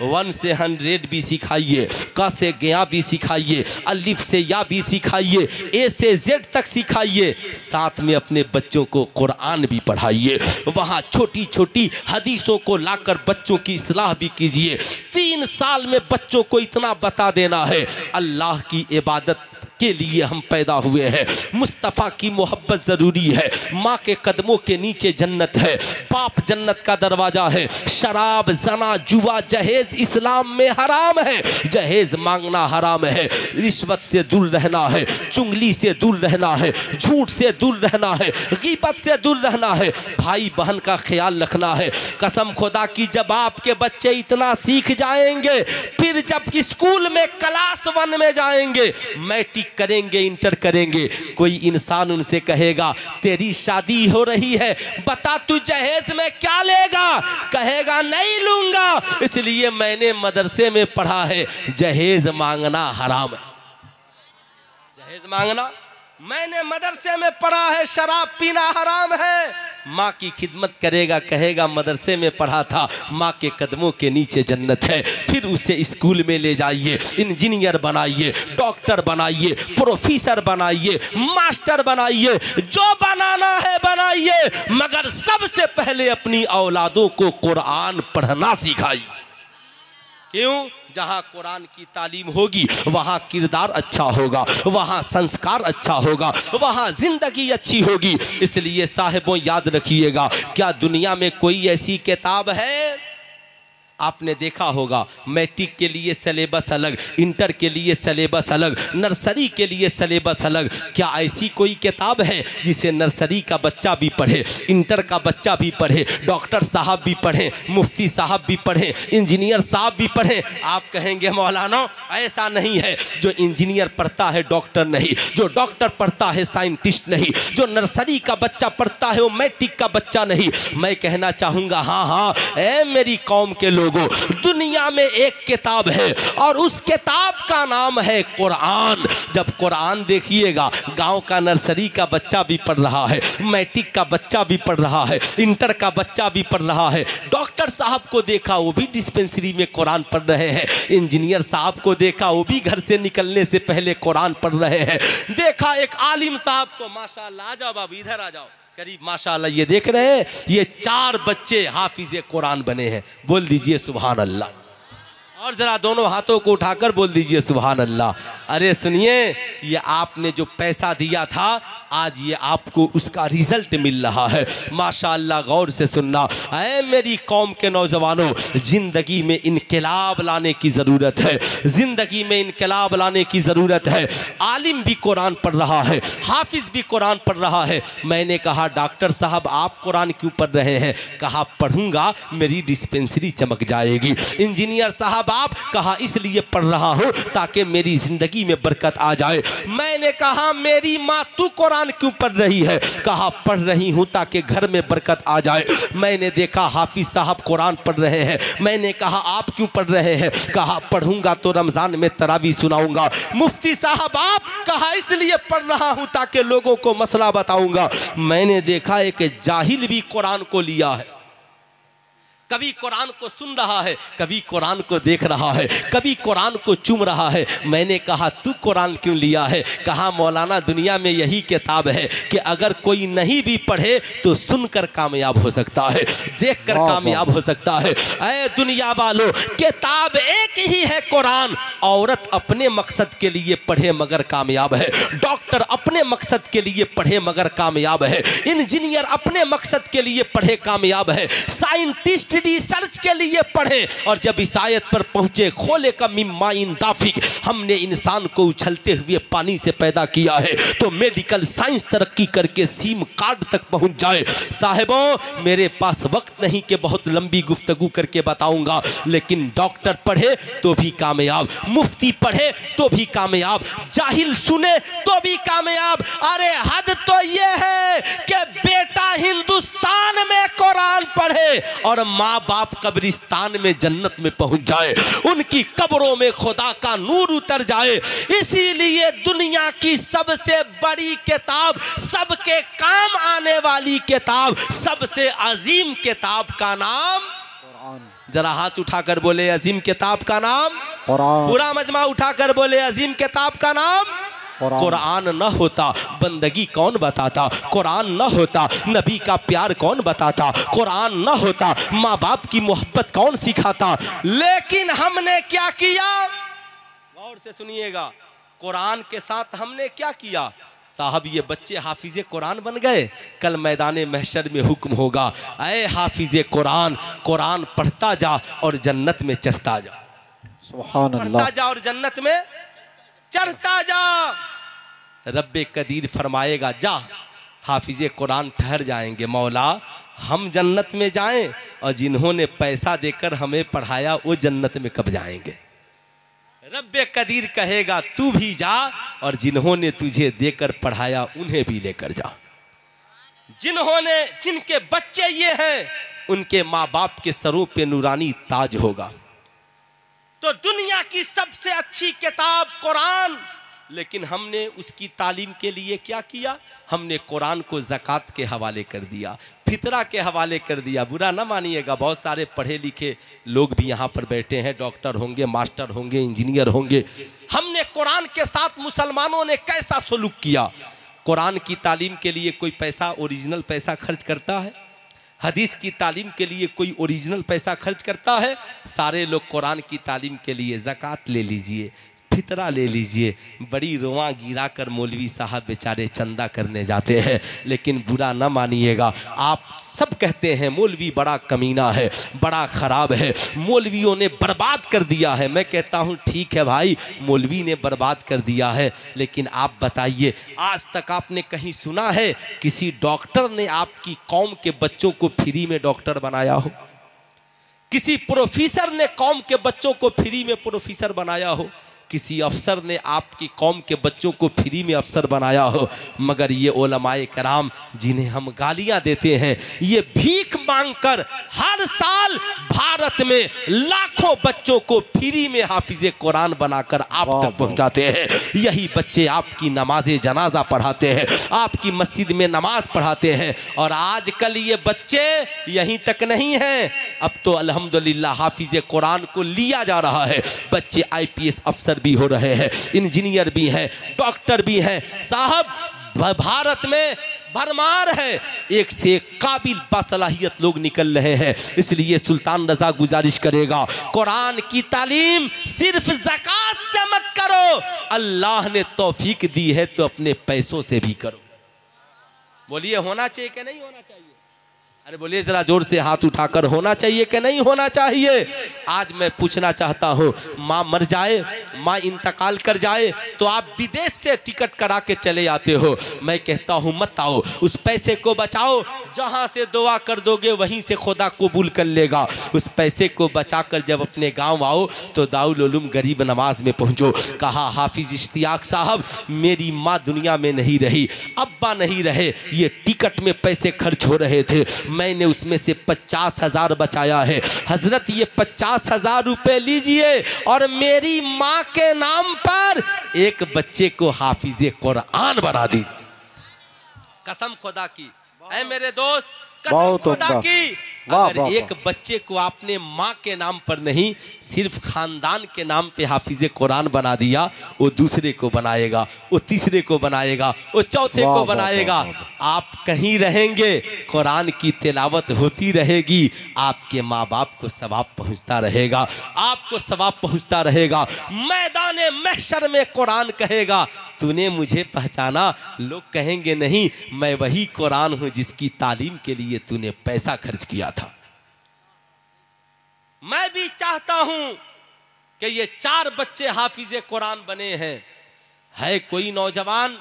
1 से 100 भी सिखाइए, क से गया भी सिखाइए, अलिफ से या भी सिखाइए, ए से जेड तक सिखाइए। साथ में अपने बच्चों को कुरान भी पढ़ाइए। वहाँ छोटी छोटी हदीसों को लाकर बच्चों की इस्लाह भी कीजिए। 3 साल में बच्चों को इतना बता देना है, अल्लाह की इबादत के लिए हम पैदा हुए हैं, मुस्तफ़ा की मोहब्बत ज़रूरी है, माँ के कदमों के नीचे जन्नत है, बाप जन्नत का दरवाज़ा है, शराब जना जुआ जहेज़ इस्लाम में हराम है, जहेज़ मांगना हराम है, रिश्वत से दूर रहना है, चुंगली से दूर रहना है, झूठ से दूर रहना है, गीबत से दूर रहना है, भाई बहन का ख्याल रखना है। कसम खुदा की जब आपके बच्चे इतना सीख जाएंगे, फिर जब स्कूल में क्लास 1 में जाएंगे, मैट्रिक करेंगे, इंटर करेंगे, कोई इंसान उनसे कहेगा तेरी शादी हो रही है, बता तू जहेज में क्या लेगा, कहेगा नहीं लूंगा, इसलिए मैंने मदरसे में पढ़ा है जहेज मांगना हराम है। जहेज मांगना मैंने मदरसे में पढ़ा है, शराब पीना हराम है। माँ की खिदमत करेगा, कहेगा मदरसे में पढ़ा था, माँ के कदमों के नीचे जन्नत है। फिर उसे स्कूल में ले जाइए, इंजीनियर बनाइए, डॉक्टर बनाइए, प्रोफेसर बनाइए, मास्टर बनाइए, जो बनाना है बनाइए, मगर सबसे पहले अपनी औलादों को कुरान पढ़ना सिखाइए। क्यों? जहाँ कुरान की तालीम होगी वहाँ किरदार अच्छा होगा, वहाँ संस्कार अच्छा होगा, वहाँ जिंदगी अच्छी होगी। इसलिए साहिबों याद रखिएगा, क्या दुनिया में कोई ऐसी किताब है? आपने देखा होगा मैट्रिक के लिए सिलेबस अलग, इंटर के लिए सिलेबस अलग, नर्सरी के लिए सिलेबस अलग। क्या ऐसी कोई किताब है जिसे नर्सरी का बच्चा भी पढ़े, इंटर का बच्चा भी पढ़े, डॉक्टर साहब भी पढ़े, मुफ्ती साहब भी पढ़े, इंजीनियर साहब भी पढ़े? आप कहेंगे मौलाना ऐसा नहीं है, जो इंजीनियर पढ़ता है डॉक्टर नहीं, जो डॉक्टर पढ़ता है साइंटिस्ट नहीं, जो नर्सरी का बच्चा पढ़ता है वो मैट्रिक का बच्चा नहीं। मैं कहना चाहूँगा हाँ, ऐ मेरी कौम के लोग, दुनिया में एक किताब है और उस किताब का नाम है कुरान। जब कुरान देखिएगा, गांव का नर्सरी का बच्चा भी पढ़ रहा है, मैट्रिक का बच्चा भी पढ़ रहा है, इंटर का बच्चा भी पढ़ रहा है, डॉक्टर साहब को देखा वो भी डिस्पेंसरी में कुरान पढ़ रहे हैं, इंजीनियर साहब को देखा वो भी घर से निकलने से पहले कुरान पढ़ रहे हैं, देखा एक आलिम साहब को, माशाअल्लाह आ जाओ बाबू इधर आ जाओ करीब, माशाअल्लाह ये देख रहे हैं, ये 4 बच्चे हाफिज़े कुरान बने हैं। बोल दीजिए सुभान अल्लाह, और जरा दोनों हाथों को उठाकर बोल दीजिए सुभान अल्लाह। अरे सुनिए, ये आपने जो पैसा दिया था आज ये आपको उसका रिजल्ट मिल रहा है, माशाअल्लाह। गौर से सुनना, ऐ मेरी कौम के नौजवानों, जिंदगी में इनकलाब लाने की ज़रूरत है, जिंदगी में इनकलाब लाने की ज़रूरत है। आलिम भी कुरान पढ़ रहा है, हाफिज़ भी कुरान पढ़ रहा है। मैंने कहा डॉक्टर साहब आप कुरान क्यों पढ़ रहे हैं? कहा पढ़ूंगा मेरी डिस्पेंसरी चमक जाएगी। इंजीनियर साहब आप? कहा इसलिए पढ़ रहा हूँ ताकि मेरी ज़िंदगी में बरकत आ जाए। मैंने कहा मेरी माँ तू कुरान क्यों पढ़ रही है? कहा पढ़ रही हूं ताकि घर में बरकत आ जाए। मैंने देखा हाफिज साहब कुरान पढ़ रहे हैं। मैंने कहा आप क्यों पढ़ रहे हैं? कहा पढ़ूंगा तो रमजान में तरावी सुनाऊंगा। मुफ्ती साहब आप? कहा इसलिए पढ़ रहा हूं ताकि लोगों को मसला बताऊंगा। मैंने देखा एक जाहिल भी कुरान को लिया है, कभी कुरान को सुन रहा है, कभी कुरान को देख रहा है, कभी कुरान को चूम रहा है। मैंने कहा तू कुरान क्यों लिया है? कहा मौलाना दुनिया में यही किताब है कि अगर कोई नहीं भी पढ़े तो सुनकर कामयाब हो सकता है, देखकर कामयाब हो सकता है। ऐ दुनिया वालों, किताब एक ही है कुरान। औरत अपने मकसद के लिए पढ़े मगर कामयाब है, डॉक्टर अपने मकसद के लिए पढ़े मगर कामयाब है, इंजीनियर अपने मकसद के लिए पढ़े कामयाब है, साइंटिस्ट रिसर्च के लिए पढ़े। और जब इस आयत पर पहुंचे खोले का मिम्माइन दाफिक, हमने इंसान को उछलते हुए पानी से पैदा किया है, तो मेडिकल साइंस तरक्की करके सिम कार्ड तक पहुंच जाए। साहिबों मेरे पास वक्त नहीं कि बहुत लंबी गुफ्तगू करके बताऊंगा, लेकिन डॉक्टर पढ़े तो भी कामयाब, मुफ्ती पढ़े तो भी कामयाब, जाहिल सुने तो भी कामयाब। अरे हद तो ये है कि बेटा हिंदुस्तान में कुरान पढ़े और माँ बाप कब्रिस्तान में जन्नत में पहुंच जाए, उनकी कब्रों में खुदा का नूर उतर जाए। इसीलिए दुनिया की सबसे बड़ी किताब, सबके काम आने वाली किताब, सबसे अजीम किताब का नाम जरा हाथ उठाकर बोले अजीम किताब का नाम कुरान। पूरा मजमा उठाकर बोले अजीम किताब का नाम कुरान न होता बंदगी कौन बताता, कुरान न होता नबी का प्यार कौन बताता, कुरान न होता माँ बाप की मोहब्बत कौन सिखाता। लेकिन हमने क्या किया, गौर से सुनिएगा, कुरान के साथ हमने क्या किया। साहब ये बच्चे हाफिजे कुरान बन गए, कल मैदान महशर में हुक्म होगा, ऐ हाफिजे कुरान, कुरान पढ़ता जा और जन्नत में चढ़ता जा, सुभान अल्लाह, पढ़ता जा और जन्नत में चढ़ता जा। रब्बे कदीर फरमाएगा जा हाफिजे कुरान ठहर जाएंगे, मौला हम जन्नत में जाएं और जिन्होंने पैसा देकर हमें पढ़ाया वो जन्नत में कब जाएंगे। रब्बे कदीर कहेगा तू भी जा और जिन्होंने तुझे देकर पढ़ाया उन्हें भी लेकर जा। जिनके बच्चे ये हैं उनके माँ बाप के सरों पे नूरानी ताज होगा। तो दुनिया की सबसे अच्छी किताब कुरान, लेकिन हमने उसकी तालीम के लिए क्या किया, हमने कुरान को ज़कात के हवाले कर दिया, फितरा के हवाले कर दिया। बुरा ना मानिएगा, बहुत सारे पढ़े लिखे लोग भी यहाँ पर बैठे हैं, डॉक्टर होंगे, मास्टर होंगे, इंजीनियर होंगे। हमने कुरान के साथ मुसलमानों ने कैसा सलूक किया। कुरान की तालीम के लिए कोई पैसा, ओरिजिनल पैसा खर्च करता है? हदीस की तालीम के लिए कोई ओरिजिनल पैसा खर्च करता है? सारे लोग कुरान की तालीम के लिए ज़कात ले लीजिए, फितरा ले लीजिए। बड़ी रोआ गिरा कर मौलवी साहब बेचारे चंदा करने जाते हैं। लेकिन बुरा न मानिएगा, आप सब कहते हैं मौलवी बड़ा कमीना है, बड़ा ख़राब है, मौलवियों ने बर्बाद कर दिया है। मैं कहता हूँ ठीक है भाई, मौलवी ने बर्बाद कर दिया है, लेकिन आप बताइए आज तक आपने कहीं सुना है किसी डॉक्टर ने आपकी कौम के बच्चों को फ्री में डॉक्टर बनाया हो? किसी प्रोफेसर ने कौम के बच्चों को फ्री में प्रोफेसर बनाया हो? किसी अफसर ने आपकी कौम के बच्चों को फ्री में अफसर बनाया हो? मगर ये उलमाए कराम जिन्हें हम गालियां देते हैं, ये भीख मांगकर हर साल भारत में लाखों बच्चों को फ्री में हाफिजे कुरान बनाकर आप तक पहुंचाते हैं। यही बच्चे आपकी नमाज़े जनाजा पढ़ाते हैं, आपकी मस्जिद में नमाज पढ़ाते हैं। और आजकल ये बच्चे यहीं तक नहीं हैं, अब तो अल्हम्दुलिल्लाह हाफिजे कुरान को लिया जा रहा है। बच्चे IPS अफसर भी हो रहे हैं, इंजीनियर भी हैं, डॉक्टर भी हैं। साहब भारत में भरमार है, एक से एक काबिल बासलाहियत लोग निकल रहे हैं। इसलिए सुल्तान रजा गुजारिश करेगा, कुरान की तालीम सिर्फ ज़कात से मत करो, अल्लाह ने तौफीक दी है तो अपने पैसों से भी करो। बोलिए होना चाहिए कि नहीं होना चाहिए? अरे बोलिए जरा जोर से, हाथ उठाकर, होना चाहिए कि नहीं होना चाहिए? आज मैं पूछना चाहता हूँ, माँ मर जाए, माँ इंतकाल कर जाए तो आप विदेश से टिकट करा के चले आते हो। मैं कहता हूँ मत आओ, उस पैसे को बचाओ, जहाँ से दुआ कर दोगे वहीं से खुदा कबूल कर लेगा। उस पैसे को बचाकर जब अपने गांव आओ तो दारुल उलूम गरीब नवाज में पहुँचो। कहा हाफिज इश्तियाक साहब, मेरी माँ दुनिया में नहीं रही, अब्बा नहीं रहे, ये टिकट में पैसे खर्च हो रहे थे, मैंने उसमें से 50,000 बचाया है। हजरत ये 50,000 रुपए लीजिए और मेरी माँ के नाम पर एक बच्चे को हाफिजे कुरान बना दीजिए। कसम खुदा की, ऐ मेरे दोस्त, कसम खुदा की, अगर एक बच्चे को आपने माँ के नाम पर नहीं, सिर्फ खानदान के नाम पे हाफिजे कुरान बना दिया, वो दूसरे को बनाएगा, वो तीसरे को बनाएगा, वो चौथे को बनाएगा। आप कहीं रहेंगे, कुरान की तिलावत होती रहेगी, आपके माँ बाप को सवाब पहुँचता रहेगा, आपको सवाब पहुँचता रहेगा। मैदाने महशर में कुरान कहेगा तूने मुझे पहचाना? लोग कहेंगे नहीं, मैं वही कुरान हूँ जिसकी तालीम के लिए तूने पैसा खर्च किया था। मैं भी चाहता हूं कि ये 4 बच्चे हाफिजे कुरान बने हैं। है कोई नौजवान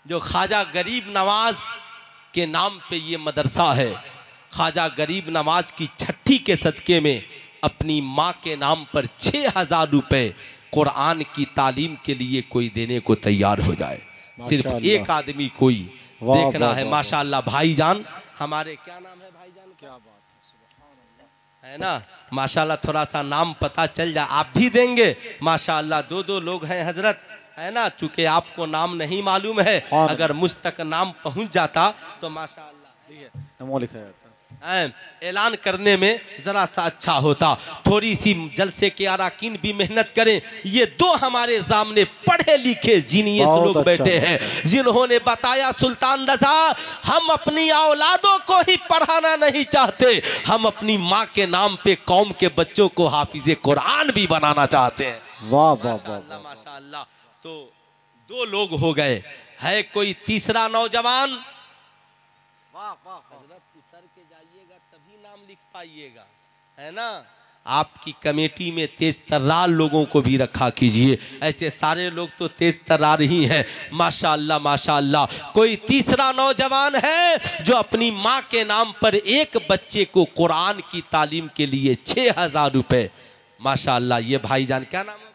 जो ख्वाजा गरीब नवाज के नाम पे ये मदरसा है, ख्वाजा गरीब नवाज की छठी के सदके में अपनी माँ के नाम पर 6,000 रुपए कुरान की तालीम के लिए कोई देने को तैयार हो जाए? सिर्फ एक आदमी कोई देखना है। माशाअल्लाह भाईजान हमारे, क्या नाम है भाईजान? क्या बात है ना, माशाअल्लाह थोड़ा सा नाम पता चल जाए, आप भी देंगे? माशाअल्लाह 2-2 लोग हैं हजरत, है ना। चूंकि आपको नाम नहीं मालूम है, अगर मुझ तक नाम पहुंच जाता तो माशाअल्लाह। ऐलान करने में जरा सा अच्छा होता। थोड़ी सी जलसे के अराकीन भी मेहनत करें। ये दो हमारे सामने पढ़े लिखे जीनियस लोग अच्छा बैठे हैं जिन्होंने बताया सुल्तान रजा हम अपनी औलादों को ही पढ़ाना नहीं चाहते, हम अपनी माँ के नाम पे कौम के बच्चों को हाफिज कुरान भी बनाना चाहते हैं। वाह वाह माशाअल्लाह माशाअल्लाह। तो दो लोग हो गए, है कोई तीसरा नौजवान? वाह वाह उतर के जाइएगा तभी नाम लिख पाइएगा, है ना। आपकी कमेटी में तेज तर्रार लोगों को भी रखा कीजिए, ऐसे सारे लोग तो तेज तर्रार ही हैं। माशाअल्लाह माशाअल्लाह। कोई तीसरा नौजवान है जो अपनी माँ के नाम पर एक बच्चे को कुरान की तालीम के लिए 6000 रुपए, माशाअल्लाह। ये भाईजान क्या नाम है?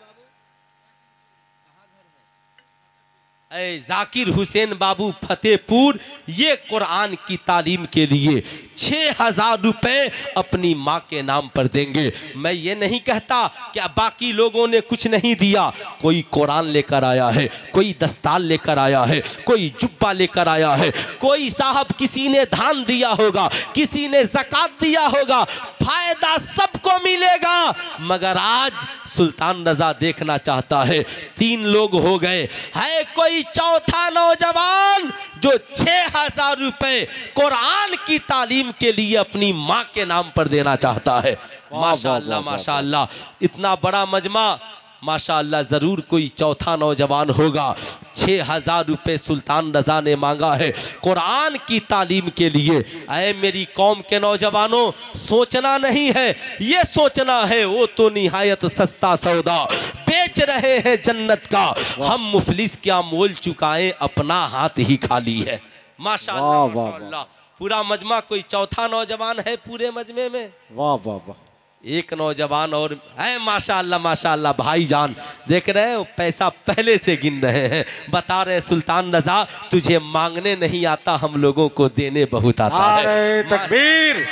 जाकिर हुसैन बाबू फतेहपुर, ये कुरान की तालीम के लिए 6000 रुपए अपनी माँ के नाम पर देंगे। मैं ये नहीं कहता कि बाकी लोगों ने कुछ नहीं दिया, कोई कुरान लेकर आया है, कोई दस्तार लेकर आया है, कोई जुब्बा लेकर आया है, कोई साहब किसी ने धान दिया होगा, किसी ने ज़कात दिया होगा, फायदा सबको मिलेगा। मगर आज सुल्तान रजा देखना चाहता है, 3 लोग हो गए, है कोई चौथा नौजवान जो 6000 रुपए कुरान की तालीम के लिए अपनी माँ के नाम पर देना चाहता है। माशाअल्लाह माशाअल्लाह। इतना बड़ा मजमा, माशाअल्लाह जरूर कोई चौथा नौजवान होगा। 6000 रुपए सुल्तान रजा ने मांगा है कुरान की तालीम के लिए। ऐ मेरी कौम के नौजवानों, सोचना नहीं है, ये सोचना है वो तो निहायत सस्ता सौदा, बेच रहे हैं जन्नत का, हम मुफलिस क्या मोल चुकाएं, अपना हाथ ही खाली है। माशाअल्लाह माशाअल्लाह। पूरा मजमा कोई चौथा नौजवान है पूरे मजमे में? वाह वाह वाह। एक नौजवान और है माशाअल्लाह माशाअल्लाह। भाईजान देख रहे हो पैसा पहले से गिन रहे हैं, बता रहे सुल्तान रजा तुझे मांगने नहीं आता, हम लोगों को देने बहुत आता है। नारे तकबीर,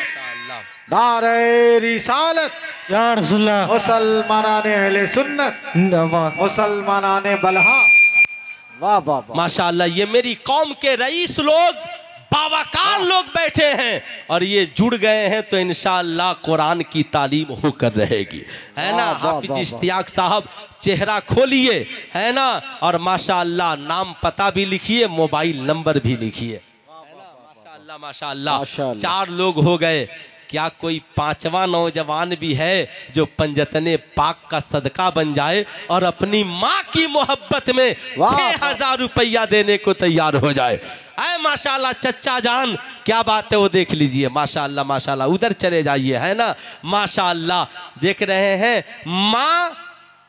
नारे रिसालत, या रसूलल्लाह, मुसलमानाने अहले सुन्नत, मुसलमानाने बलहा। वाह वाह वाह माशाअल्लाह। ये मेरी कौम के रईस लोग, बावकार लोग बैठे हैं और ये जुड़ गए हैं, तो इंशाअल्लाह कुरान की तालीम होकर रहेगी, है ना। हाफिज इश्तियाक साहब चेहरा खोलिए, है ना, और माशाअल्लाह नाम पता भी लिखिए, मोबाइल नंबर भी लिखिए, है ना। माशाअल्लाह माशाअल्लाह। 4 लोग हो गए। क्या कोई 5वां नौजवान भी है जो पंजतने पाक का सदका बन जाए और अपनी माँ की मोहब्बत में 6000 रुपया देने को तैयार हो जाए? ऐ माशाअल्लाह चच्चा जान, क्या बात है वो देख लीजिए। माशाअल्लाह माशाअल्लाह। उधर चले जाइए, है ना। माशाअल्लाह देख रहे हैं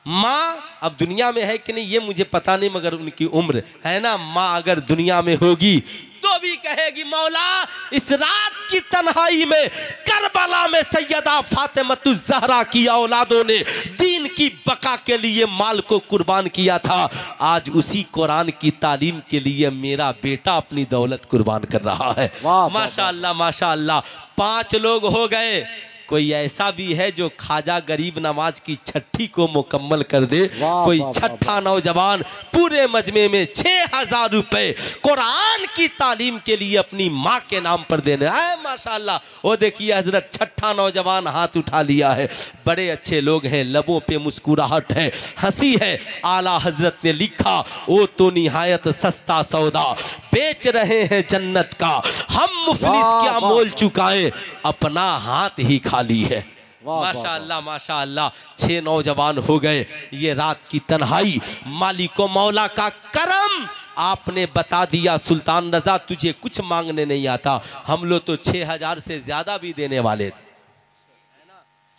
माँ अब दुनिया में है कि नहीं ये मुझे पता नहीं, मगर उनकी उम्र, है ना, माँ अगर दुनिया में होगी तो भी कहेगी मौला इस रात की तन्हाई में करबला में सैयदा फातिमतुज़ ज़हरा की औलादों ने दीन की बका के लिए माल को कुर्बान किया था, आज उसी कुरान की तालीम के लिए मेरा बेटा अपनी दौलत कुर्बान कर रहा है। माशाअल्लाह माशाअल्लाह। 5 लोग हो गए। कोई ऐसा भी है जो ख्वाजा गरीब नवाज की छठी को मुकम्मल कर दे? कोई छठा नौजवान पूरे मजमे में 6000 रुपए कुरान की तालीम के लिए अपनी माँ के नाम पर देने है? माशाअल्लाह। वो देखिए हजरत छठा नौजवान हाथ उठा लिया है। बड़े अच्छे लोग हैं, लबों पे मुस्कुराहट है, हंसी है। आला हजरत ने लिखा वो तो निहायत सस्ता सौदा, बेच रहे हैं जन्नत का, हम मुफलिस क्या मोल चुकाए, अपना हाथ ही खाली है। माशाअल्लाह माशाअल्लाह। 6 नौजवान हो गए। ये रात की तन्हाई, मालिको मौला का करम, आपने बता दिया सुल्तान रजा तुझे कुछ मांगने नहीं आता, हम लोग तो 6000 से ज्यादा भी देने वाले थे,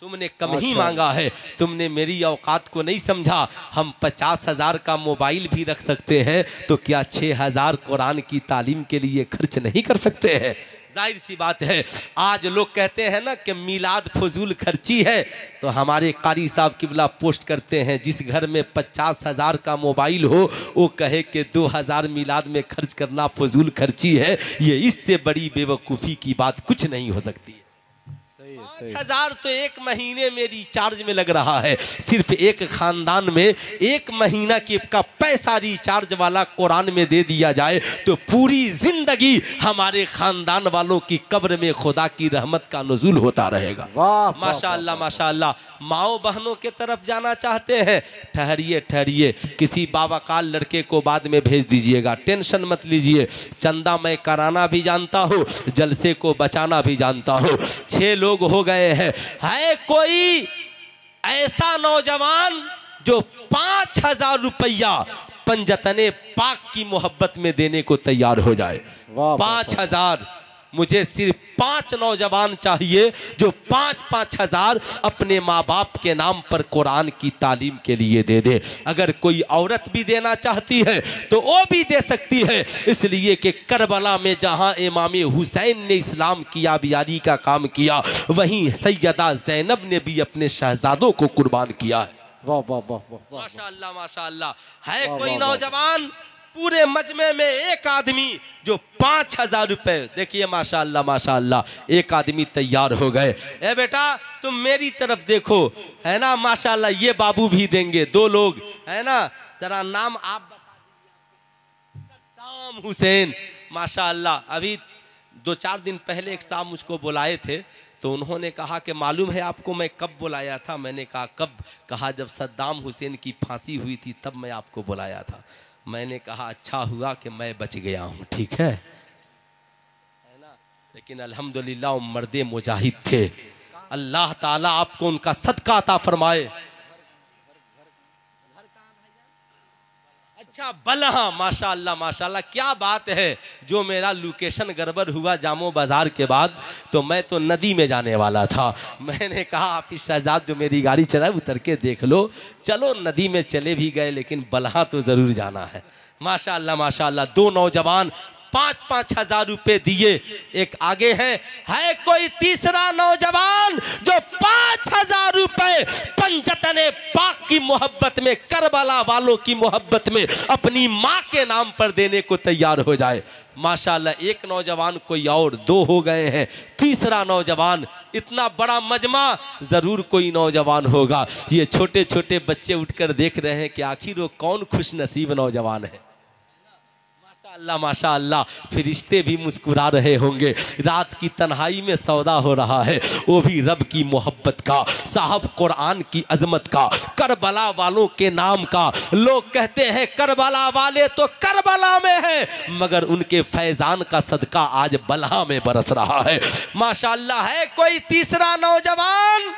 तुमने कम ही मांगा है, तुमने मेरी औकात को नहीं समझा। हम 50,000 का मोबाइल भी रख सकते हैं, तो क्या 6000 कुरान की तालीम के लिए खर्च नहीं कर सकते हैं? जाहिर सी बात है। आज लोग कहते हैं ना कि मिलाद फजूल खर्ची है, तो हमारे कारी साहब किबला पोस्ट करते हैं जिस घर में 50,000 का मोबाइल हो वो कहे कि 2000 मिलाद में खर्च करना फजूल खर्ची है, ये इससे बड़ी बेवकूफ़ी की बात कुछ नहीं हो सकती है। 5,000 तो एक महीने में रिचार्ज में लग रहा है। सिर्फ एक खानदान में 1 महीना का पैसा रिचार्ज वाला कुरान में दे दिया जाए तो पूरी जिंदगी हमारे खानदान वालों की कब्र में खुदा की रहमत का नुज़ूल होता रहेगा। माशाअल्लाह माशाअल्लाह। माओ बहनों के तरफ जाना चाहते हैं, ठहरिए ठहरिए, किसी बाबाकाल लड़के को बाद में भेज दीजिएगा, टेंशन मत लीजिए। चंदा मैं कराना भी जानता हूँ, जलसे को बचाना भी जानता हूँ। 6 लोग हो गए हैं। है कोई ऐसा नौजवान जो 5,000 रुपया पंजतने पाक की मोहब्बत में देने को तैयार हो जाए? 5,000। मुझे सिर्फ 5 नौजवान चाहिए जो 5,000 अपने माँ बाप के नाम पर कुरान की तालीम के लिए दे दे। अगर कोई औरत भी देना चाहती है तो वो भी दे सकती है, इसलिए कि करबला में जहाँ इमाम हुसैन ने इस्लाम की आबियारी का काम किया, वहीं सैयदा ज़ैनब ने भी अपने शहजादों को कुर्बान किया है। वाह वाह वाह वाह, माशाअल्लाह माशाअल्लाह। है कोई नौजवान पूरे मजमे में एक आदमी जो 5,000 रुपए, देखिए माशाअल्लाह माशाअल्लाह, एक आदमी तैयार हो गए। ए बेटा तुम मेरी तरफ देखो, है ना, माशाअल्लाह ये बाबू भी देंगे, 2 लोग, है ना, जरा नाम आप बता दीजिए। सद्दाम हुसैन, माशाअल्लाह। अभी 2-4 दिन पहले एक साहब मुझको बुलाए थे तो उन्होंने कहा कि मालूम है आपको मैं कब बुलाया था? मैंने कहा कब? कहा जब सद्दाम हुसैन की फांसी हुई थी तब मैं आपको बुलाया था। मैंने कहा अच्छा हुआ कि मैं बच गया हूँ, ठीक है ना। लेकिन अल्हम्दुलिल्लाह वो मर्दे मुजाहिद थे। अल्लाह ताला आपको उनका सदका अता फरमाए। अच्छा बलहा, माशाअल्लाह माशाअल्लाह, क्या बात है। जो मेरा लोकेशन गड़बड़ हुआ जामो बाजार के बाद तो मैं तो नदी में जाने वाला था। मैंने कहा हाफिज शहजाद जो मेरी गाड़ी चलाए उतर के देख लो। चलो नदी में चले भी गए लेकिन बलहा तो ज़रूर जाना है। माशाअल्लाह माशाअल्लाह। 2 नौजवान 5,000 रुपए दिए। एक आगे है कोई तीसरा नौजवान जो 5,000 रुपए पंजतने पाक की मोहब्बत में, करबला वालों की मोहब्बत में अपनी माँ के नाम पर देने को तैयार हो जाए? माशाअल्लाह। एक नौजवान कोई और, 2 हो गए हैं। तीसरा नौजवान, इतना बड़ा मजमा जरूर कोई नौजवान होगा। ये छोटे छोटे बच्चे उठकर देख रहे हैं कि आखिर वो कौन खुश नसीब नौजवान है। माशाअल्लाह माशाअल्लाह। फरिश्ते भी मुस्कुरा रहे होंगे। रात की तन्हाई में सौदा हो रहा है, वो भी रब की मोहब्बत का, साहब कुरान की अजमत का, करबला वालों के नाम का। लोग कहते हैं करबला वाले तो करबला में हैं, मगर उनके फैजान का सदका आज बलहा में बरस रहा है। माशाअल्लाह। है कोई तीसरा नौजवान?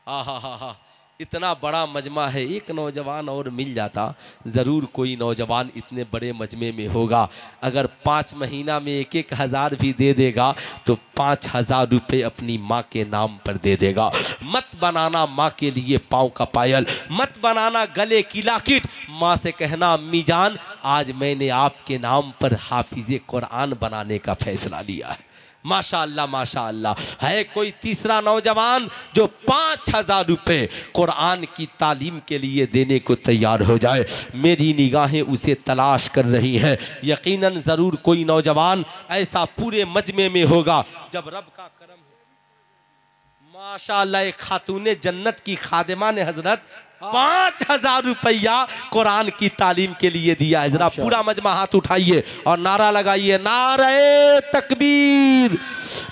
हा, इतना बड़ा मजमा है, एक नौजवान और मिल जाता ज़रूर कोई नौजवान इतने बड़े मजमे में होगा। अगर 5 महीना में 1-1 हज़ार भी दे देगा तो 5,000 रुपये अपनी माँ के नाम पर दे देगा। मत बनाना माँ के लिए पाँव का पायल, मत बनाना गले की लाकिट। माँ से कहना अम्मी जान आज मैंने आपके नाम पर हाफिज़े कुरान बनाने का फैसला लिया है। माशाअल्लाह माशाअल्लाह। है कोई तीसरा नौजवान जो 5,000 रुपये कुरान की तालीम के लिए देने को तैयार हो जाए? मेरी निगाहें उसे तलाश कर रही हैं। यकीनन ज़रूर कोई नौजवान ऐसा पूरे मजमे में होगा जब रब का करम हो। माशाअल्लाह। एक खातूने जन्नत की खादिमा ने हजरत 5,000 रुपया कुरान की तालीम के लिए दिया है। जरा पूरा मजमा हाथ उठाइए और नारा लगाइए, नारे तकबीर,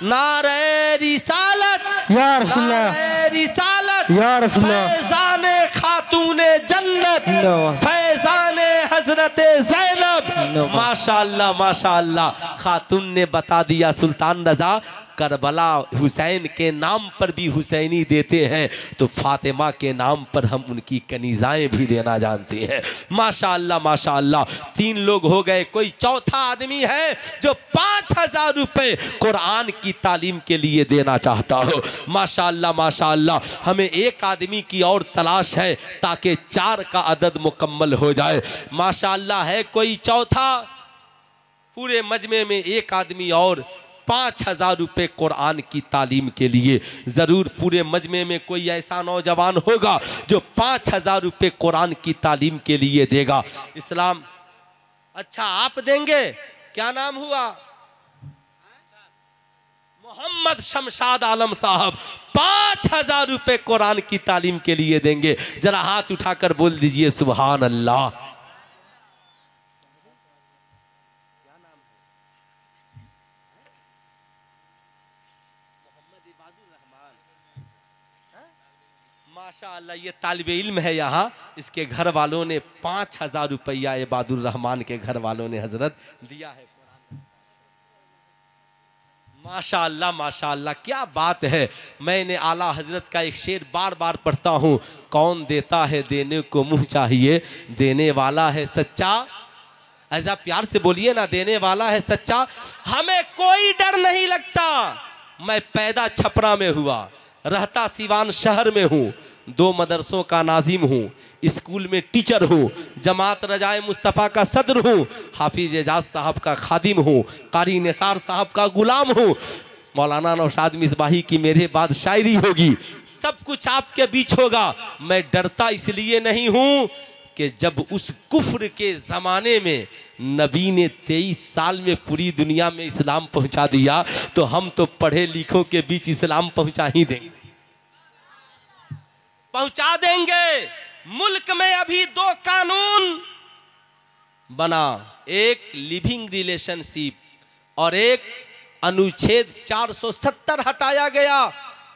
नारे रिसालत, या रसूलल्लाह, नारे रिसालत, या रसूलल्लाह, फैजाने खातूने जन्नत, फैजाने हजरत ज़ैनब। माशाअल्लाह माशाअल्लाह। खातून ने बता दिया सुल्तान रजा करबला हुसैन के नाम पर भी हुसैनी देते हैं तो फातिमा के नाम पर हम उनकी कनीज़ाएं भी देना जानते हैं। माशाअल्लाह माशाअल्लाह। 3 लोग हो गए। कोई चौथा आदमी है जो 5,000 रुपये कुरान की तालीम के लिए देना चाहता हो। माशाअल्लाह माशाअल्लाह। हमें एक आदमी की और तलाश है ताकि 4 का अदद मुकम्मल हो जाए। माशाअल्लाह। है कोई चौथा? पूरे मजमे में एक आदमी और 5,000 रुपये कुरान की तालीम के लिए। ज़रूर पूरे मजमे में कोई ऐसा नौजवान होगा जो 5,000 रुपये कुरान की तालीम के लिए देगा। इस्लाम। अच्छा आप देंगे? क्या नाम हुआ? मोहम्मद शमशाद आलम साहब 5,000 रुपए कुरान की तालीम के लिए देंगे। जरा हाथ उठाकर बोल दीजिए सुभान अल्लाह। माशाअल्लाह, ये तालिबे इल्म है यहाँ। इसके घर वालों ने 5,000 रुपया इबादुर रहमान के घर वालों ने हजरत दिया है। माशाअल्लाह माशाअल्लाह, क्या बात है। मैंने आला हजरत का एक शेर बार बार पढ़ता हूँ, कौन देता है देने को मुंह चाहिए, देने वाला है सच्चा। ऐसा प्यार से बोलिए ना, देने वाला है सच्चा। हमें कोई डर नहीं लगता। मैं पैदा छपरा में हुआ, रहता सिवान शहर में हूँ, 2 मदरसों का नाजिम हूँ, स्कूल में टीचर हूँ, जमात रजाए मुस्तफ़ा का सदर हूँ, हाफिज एजाज साहब का खादिम हूँ, कारी निसार साहब का गुलाम हूँ। मौलाना नौशाद मिसबाही की मेरे बाद शायरी होगी, सब कुछ आपके बीच होगा। मैं डरता इसलिए नहीं हूँ कि जब उस कुफ्र के ज़माने में नबी ने 23 साल में पूरी दुनिया में इस्लाम पहुँचा दिया, तो हम तो पढ़े लिखों के बीच इस्लाम पहुँचा ही देंगे, पहुँचा देंगे। मुल्क में अभी 2 कानून बना, एक लिविंग रिलेशनशिप और एक अनुच्छेद 470 हटाया गया।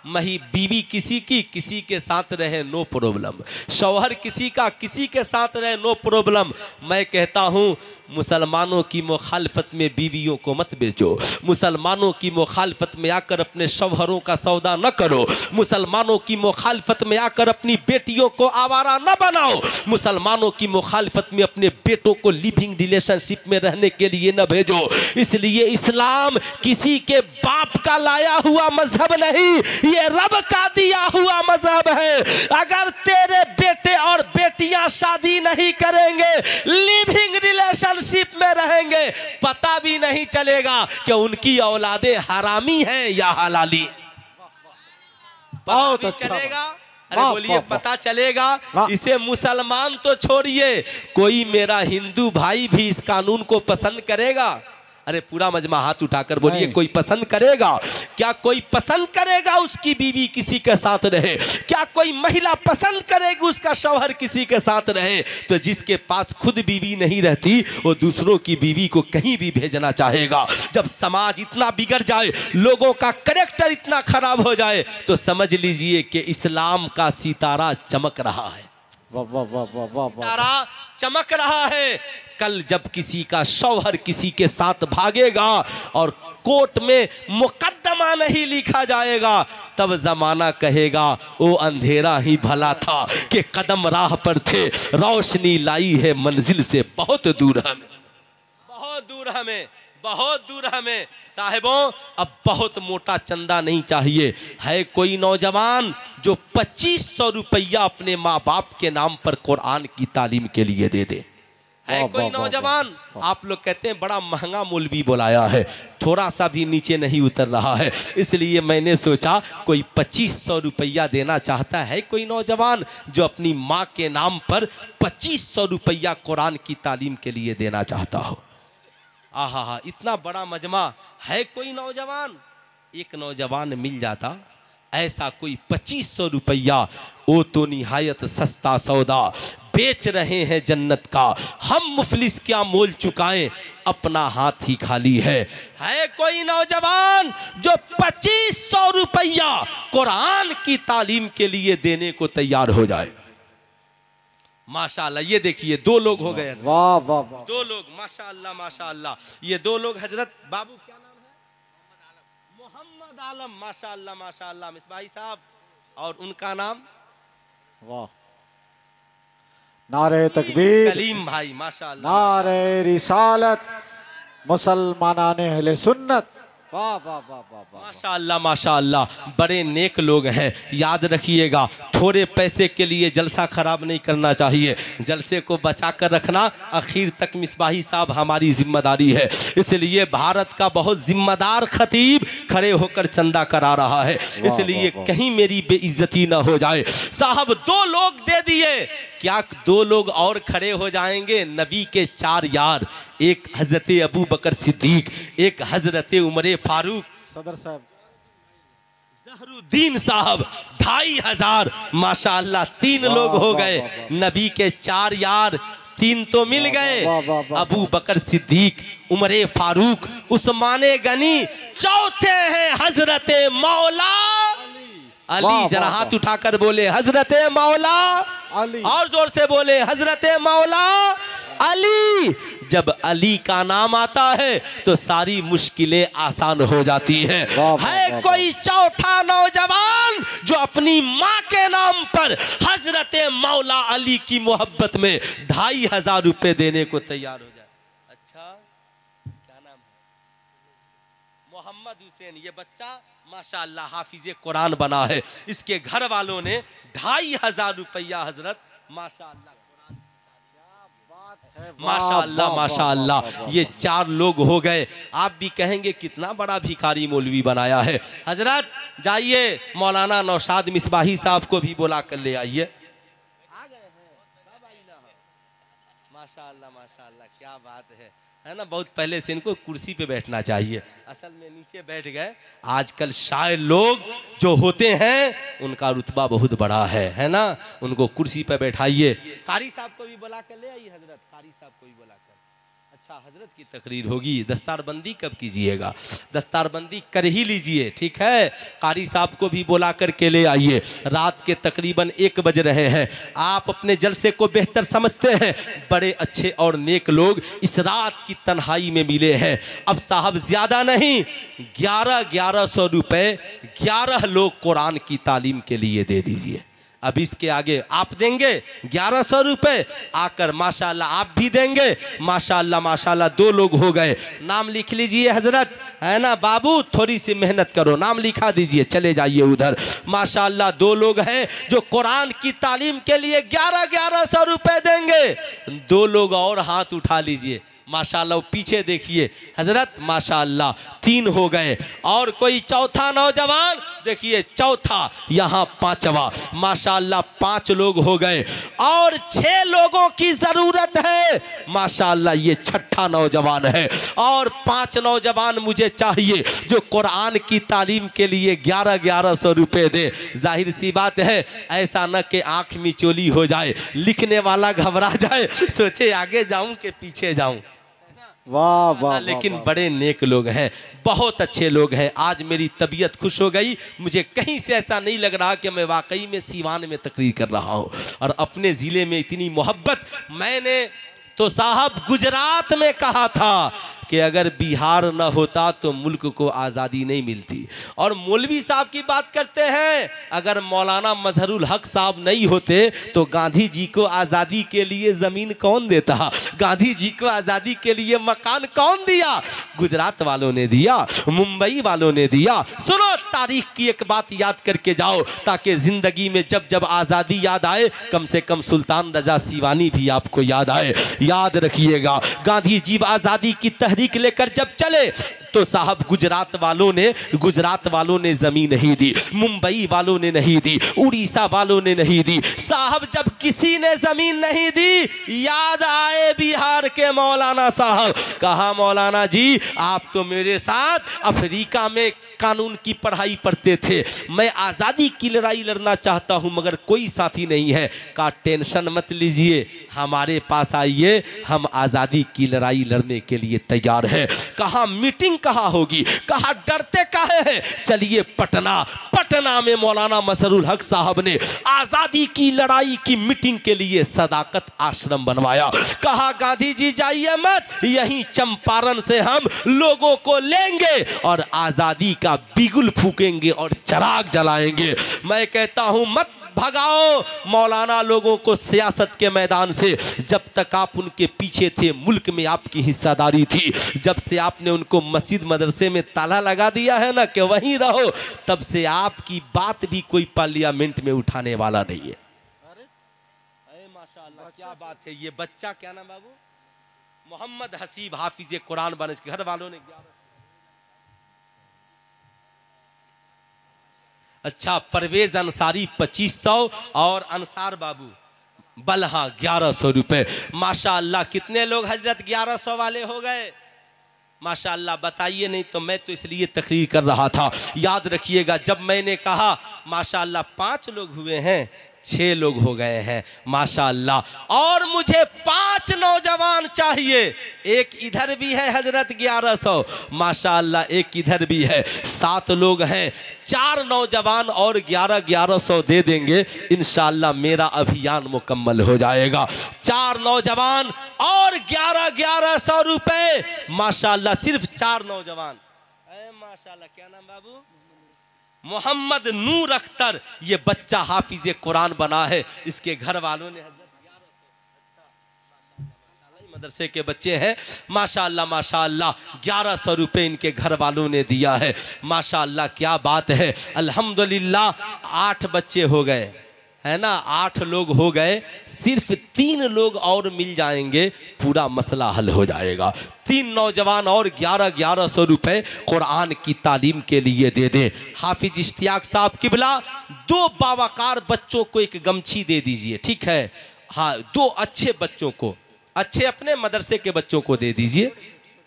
मही बीवी किसी की किसी के साथ रहे नो प्रॉब्लम, शौहर किसी का किसी के साथ रहे नो प्रॉब्लम। मैं कहता हूँ मुसलमानों की मुखालफत में बीवियों को मत बेचो, मुसलमानों की मुखालफत में आकर अपने शौहरों का सौदा न करो, मुसलमानों की मुखालफत में आकर अपनी बेटियों को आवारा न बनाओ, मुसलमानों की मुखालफत में अपने बेटों को लिविंग रिलेशनशिप में रहने के लिए न भेजो। इसलिए इस्लाम किसी के बाप का लाया हुआ मजहब नहीं, ये रब का दिया हुआ मजहब है। अगर तेरे बेटे और बेटियां शादी नहीं करेंगे, लिविंग रिलेशनशिप में रहेंगे, पता भी नहीं चलेगा कि उनकी औलादे हरामी हैं या हलाली। बहुत पता अच्छा चलेगा। अरे बोलिए, पता चलेगा। इसे मुसलमान तो छोड़िए, कोई मेरा हिंदू भाई भी इस कानून को पसंद करेगा? अरे पूरा मजमा हाथ उठाकर बोलिए, कोई पसंद करेगा? क्या कोई पसंद करेगा उसकी बीवी किसी के साथ रहे? क्या कोई महिला पसंद करेगी उसका शौहर किसी के साथ रहे? तो जिसके पास खुद बीवी नहीं रहती, वो दूसरों की बीवी को कहीं भी भेजना चाहेगा। जब समाज इतना बिगड़ जाए, लोगों का कैरेक्टर इतना खराब हो जाए, तो समझ लीजिए कि इस्लाम का सितारा चमक रहा है। वाह वाह वाह वाह वाह वाह। तारा चमक रहा है। कल जब किसी का शौहर किसी के साथ भागेगा और कोर्ट में मुकद्दमा नहीं लिखा जाएगा, तब जमाना कहेगा वो अंधेरा ही भला था कि कदम राह पर थे, रोशनी लाई है मंजिल से बहुत दूर हमें, बहुत दूर हमें, बहुत दूर हमें। साहिबों, अब बहुत मोटा चंदा नहीं चाहिए। है कोई नौजवान जो 2500 रुपया अपने माँ बाप के नाम पर कुरान की तालीम के लिए दे दे? है कोई नौजवान? आप लोग कहते हैं बड़ा महंगा मौलवी बुलाया है, थोड़ा सा भी नीचे नहीं उतर रहा है। इसलिए मैंने सोचा कोई 2500 रुपया देना चाहता है कोई नौजवान जो अपनी माँ के नाम पर 2500 रुपया कुरान की तालीम के लिए देना चाहता हो। आहा, इतना बड़ा मजमा। है कोई नौजवान? एक नौजवान मिल जाता ऐसा कोई 2500 रुपया, वो तो निहायत सस्ता सौदा। बेच रहे हैं जन्नत का, हम मुफलिस क्या मोल चुकाएं, अपना हाथ ही खाली है। है कोई नौजवान जो 2500 रुपया कुरान की तालीम के लिए देने को तैयार हो जाए? माशाअल्लाह, ये देखिए 2 लोग हो गए। वाह वाह वाह। 2 लोग, माशाअल्लाह माशाअल्लाह। ये 2 लोग हजरत बाबू, क्या नाम है? मोहम्मद आलम। माशाअल्लाह माशाअल्लाह मिसबाही साहब, और उनका नाम वाह, नारे तकबीर, कलीम भाई। माशाअल्लाह, नारे रिसालत, मुसलमानाने अहले सुन्नत। वाह वाह वाह वाह वाह। माशाअल्लाह माशाअल्लाह, बड़े नेक लोग हैं। याद रखिएगा, थोड़े पैसे के लिए जलसा खराब नहीं करना चाहिए, जलसे को बचा कर रखना आखिर तक मिसबाही साहब हमारी जिम्मेदारी है। इसलिए भारत का बहुत जिम्मेदार खतीब खड़े होकर चंदा करा रहा है, इसलिए कहीं मेरी बेइज्जती ना हो जाए। साहब 2 लोग दे दिए, क्या 2 लोग और खड़े हो जाएंगे? नबी के 4 यार, एक हजरत अबू बकर सिद्दीक, एक हजरत उमर फारूक। सदर साहब जहरुद्दीन साहब 2500 माशाअल्लाह 3 लोग हो गए। नबी के 4 यार 3 तो मिल गए, अबू बकर सिद्दीक, उमरे फारूक, उस्माने गनी, चौथे हैं हजरते मौला अली। जरा हाथ उठाकर बोले हजरते मौला अली, और जोर से बोले हजरते मौला अली। जब अली का नाम आता है तो सारी मुश्किलें आसान हो जाती हैं। है कोई चौथा नौजवान जो अपनी माँ के नाम पर हजरते मौला अली की मोहब्बत में 2500 रुपए देने को तैयार हो जाए? अच्छा, क्या नाम है? मोहम्मद हुसैन। ये बच्चा माशाअल्लाह हाफिज़े कुरान बना है। इसके घर वालों ने 2500 रुपया हजरत माशाअल्लाह माशाअल्लाह माशाअल्लाह ये 4 लोग हो गए। आप भी कहेंगे कितना बड़ा भिखारी मौलवी बनाया है। हजरत जाइए मौलाना नौशाद मिसबाही साहब को भी बुला कर ले आइए। आ गए हैं माशाअल्लाह माशाअल्लाह, क्या बात है ना। बहुत पहले से इनको कुर्सी पे बैठना चाहिए, असल में नीचे बैठ गए। आजकल शायर लोग जो होते हैं उनका रुतबा बहुत बड़ा है ना। उनको कुर्सी पे बैठाइए। कारी साहब को भी बुला कर ले आइए हजरत, कारी साहब को भी बुला कर। अच्छा, हजरत की तकरीर होगी। दस्तारबंदी कब कीजिएगा? दस्तारबंदी कर ही लीजिए, ठीक है। कारी साहब को भी बुला कर के ले आइए। रात के तकरीबन 1 बज रहे हैं। आप अपने जलसे को बेहतर समझते हैं। बड़े अच्छे और नेक लोग इस रात की तन्हाई में मिले हैं। अब साहब ज्यादा नहीं, 1100 रुपए 11 लोग कुरान की तालीम के लिए दे दीजिए। अब इसके आगे आप देंगे 1100 रुपए, आकर माशाअल्लाह आप भी देंगे। माशाअल्लाह माशाअल्लाह 2 लोग हो गए। नाम लिख लीजिए हजरत, है ना बाबू, थोड़ी सी मेहनत करो, नाम लिखा दीजिए, चले जाइए उधर। माशाअल्लाह 2 लोग हैं जो कुरान की तालीम के लिए 1100 रुपए देंगे। 2 लोग और हाथ उठा लीजिए। माशाअल्लाह पीछे देखिए हजरत, माशाअल्लाह 3 हो गए। और कोई चौथा नौजवान देखिए, चौथा, यहाँ 5वां, माशाअल्लाह 5 लोग हो गए। और 6 लोगों की जरूरत है। माशाअल्लाह ये 6ठा नौजवान है। और 5 नौजवान मुझे चाहिए जो कुरान की तालीम के लिए 1100 रुपए दे। जाहिर सी बात है, ऐसा न कि आंख में चोली हो जाए, लिखने वाला घबरा जाए, सोचे आगे जाऊं कि पीछे जाऊं। वाह वाह, लेकिन वाह, बड़े नेक लोग हैं, बहुत अच्छे लोग हैं। आज मेरी तबीयत खुश हो गई। मुझे कहीं से ऐसा नहीं लग रहा कि मैं वाकई में सीवान में तकरीर कर रहा हूँ। और अपने ज़िले में इतनी मोहब्बत। मैंने तो साहब गुजरात में कहा था कि अगर बिहार न होता तो मुल्क को आज़ादी नहीं मिलती। और मौलवी साहब की बात करते हैं, अगर मौलाना मजहरुल हक साहब नहीं होते तो गांधी जी को आज़ादी के लिए ज़मीन कौन देता? गांधी जी को आज़ादी के लिए मकान कौन दिया? गुजरात वालों ने दिया, मुंबई वालों ने दिया। सुनो, तारीख की एक बात याद करके जाओ, ताकि ज़िंदगी में जब जब आज़ादी याद आए, कम से कम सुल्तान रजा सीवानी भी आपको याद आए। याद रखिएगा, गांधी जी आज़ादी की तहरीक लेकर जब चले तो साहब गुजरात वालों ने जमीन नहीं दी, मुंबई वालों ने नहीं दी, उड़ीसा वालों ने नहीं दी। साहब जब किसी ने जमीन नहीं दी, याद आए बिहार के मौलाना साहब। कहा मौलाना जी, आप तो मेरे साथ अफ्रीका में कानून की पढ़ाई पढ़ते थे, मैं आज़ादी की लड़ाई लड़ना चाहता हूं मगर कोई साथी नहीं है। का टेंशन मत लीजिए, हमारे पास आइए, हम आज़ादी की लड़ाई लड़ने के लिए तैयार हैं। कहा मीटिंग कहाँ होगी? कहा डरते काहे हैं? चलिए पटना में मौलाना मजहरुल हक साहब ने आज़ादी की लड़ाई की मीटिंग के लिए सदाकत आश्रम बनवाया। कहा गांधी जी जाइए मत, यहीं चंपारण से हम लोगों को लेंगे और आज़ादी का बिगुल फूकेंगे और चिराग जलाएंगे। मैं कहता हूं मत भगाओ मौलाना लोगों को सियासत के मैदान से। जब तक आप उनके पीछे थे, मुल्क में आपकी हिस्सेदारी थी। जब से आपने उनको मस्जिद मदरसे में ताला लगा दिया है ना कि वहीं रहो, तब से आपकी बात भी कोई पार्लियामेंट में उठाने वाला नहीं है। अरे माशाअल्लाह, क्या बात है। ये बच्चा क्या नाम बाबू? मोहम्मद हसीब, हाफिज कुरान बने। इसके घर वालों ने 11। अच्छा, परवेज अंसारी 2500 और अंसार बाबू बलहा 1100 रुपए। माशाअल्लाह कितने लोग हजरत 1100 वाले हो गए? माशाअल्लाह बताइए, नहीं तो मैं तो इसलिए तकरीर कर रहा था। याद रखिएगा, जब मैंने कहा माशाअल्लाह 5 लोग हुए हैं, 6 लोग हो गए हैं माशाअल्लाह। और मुझे 5 नौजवान चाहिए, एक इधर भी है हजरत 1100 माशाअल्लाह, एक इधर भी है, 7 लोग हैं। 4 नौजवान और 1100 दे देंगे, इंशाअल्लाह मेरा अभियान मुकम्मल हो जाएगा। 4 नौजवान और 1100 रुपए माशाअल्लाह, सिर्फ 4 नौजवान। माशाअल्लाह, क्या नाम बाबू? मोहम्मद नूर अख्तर। ये बच्चा हाफिज कुरान बना है, इसके घर वालों ने मदरसे के बच्चे हैं माशाअल्लाह माशाअल्लाह, 1100 रुपए इनके घर वालों ने दिया है माशाअल्लाह। क्या बात है, अल्हम्दुलिल्लाह। 8 बच्चे हो गए है ना, 8 लोग हो गए, सिर्फ 3 लोग और मिल जाएंगे, पूरा मसला हल हो जाएगा। 3 नौजवान और 1100 रुपए कुरान की तालीम के लिए दे दे। हाफिज इश्तियाक साहब किबला, 2 बावकार बच्चों को एक गमछी दे दीजिए, ठीक है। हाँ, 2 अच्छे बच्चों को, अच्छे अपने मदरसे के बच्चों को दे दीजिए,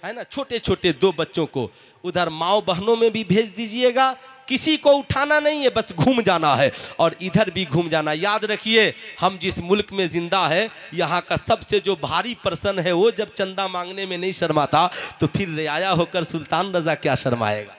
है ना, छोटे छोटे 2 बच्चों को। उधर माओ बहनों में भी भेज दीजिएगा, किसी को उठाना नहीं है, बस घूम जाना है और इधर भी घूम जाना। याद रखिए, हम जिस मुल्क में जिंदा है, यहाँ का सबसे जो भारी पर्सन है, वो जब चंदा मांगने में नहीं शर्माता, तो फिर रियाया होकर सुल्तान रजा क्या शर्माएगा?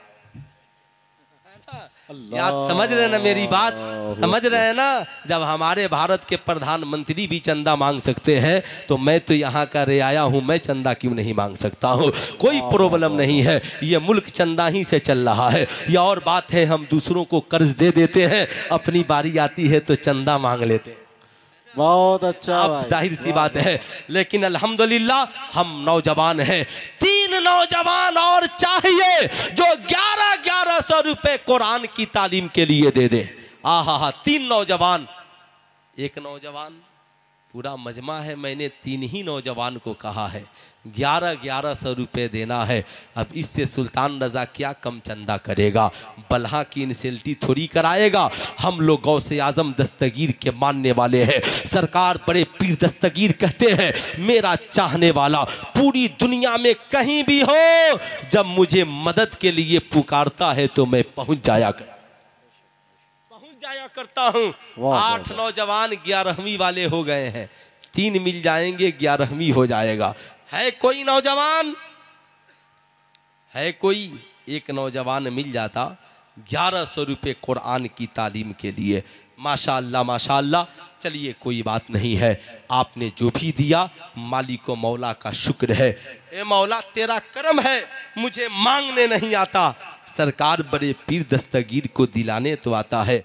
याद समझ रहे ना मेरी बात, समझ रहे हैं ना? जब हमारे भारत के प्रधानमंत्री भी चंदा मांग सकते हैं, तो मैं तो यहाँ का रियाया हूँ, मैं चंदा क्यों नहीं मांग सकता हूँ? कोई प्रॉब्लम नहीं है, ये मुल्क चंदा ही से चल रहा है। ये और बात है, हम दूसरों को कर्ज दे देते हैं, अपनी बारी आती है तो चंदा मांग लेते हैं। बहुत अच्छा, अब जाहिर सी बात है, लेकिन अल्हम्दुलिल्लाह हम नौजवान हैं। 3 नौजवान और चाहिए जो 1100 रुपए कुरान की तालीम के लिए दे दे। आहा, 3 नौजवान, एक नौजवान, पूरा मजमा है, मैंने 3 ही नौजवान को कहा है, 1100 रुपए देना है। अब इससे सुल्तान रजा क्या कम चंदा करेगा? बल्हा की इंसल्टी थोड़ी कराएगा। हम लोग गौसे आजम दस्तगीर के मानने वाले हैं। सरकार बड़े पीर दस्तगीर कहते हैं, मेरा चाहने वाला पूरी दुनिया में कहीं भी हो, जब मुझे मदद के लिए पुकारता है तो मैं पहुंच जाया करता हूं। 8 नौजवान 11वीं वाले हो गए हैं, 3 मिल जाएंगे, 11वीं हो जाएगा। है कोई नौजवान? है कोई? एक नौजवान मिल जाता 1100 रुपये कुरान की तालीम के लिए, माशाअल्लाह माशाअल्लाह। चलिए कोई बात नहीं है, आपने जो भी दिया मालिक व मौला का शुक्र है। ए मौला तेरा करम है, मुझे मांगने नहीं आता, सरकार बड़े पीर दस्तगीर को दिलाने तो आता है।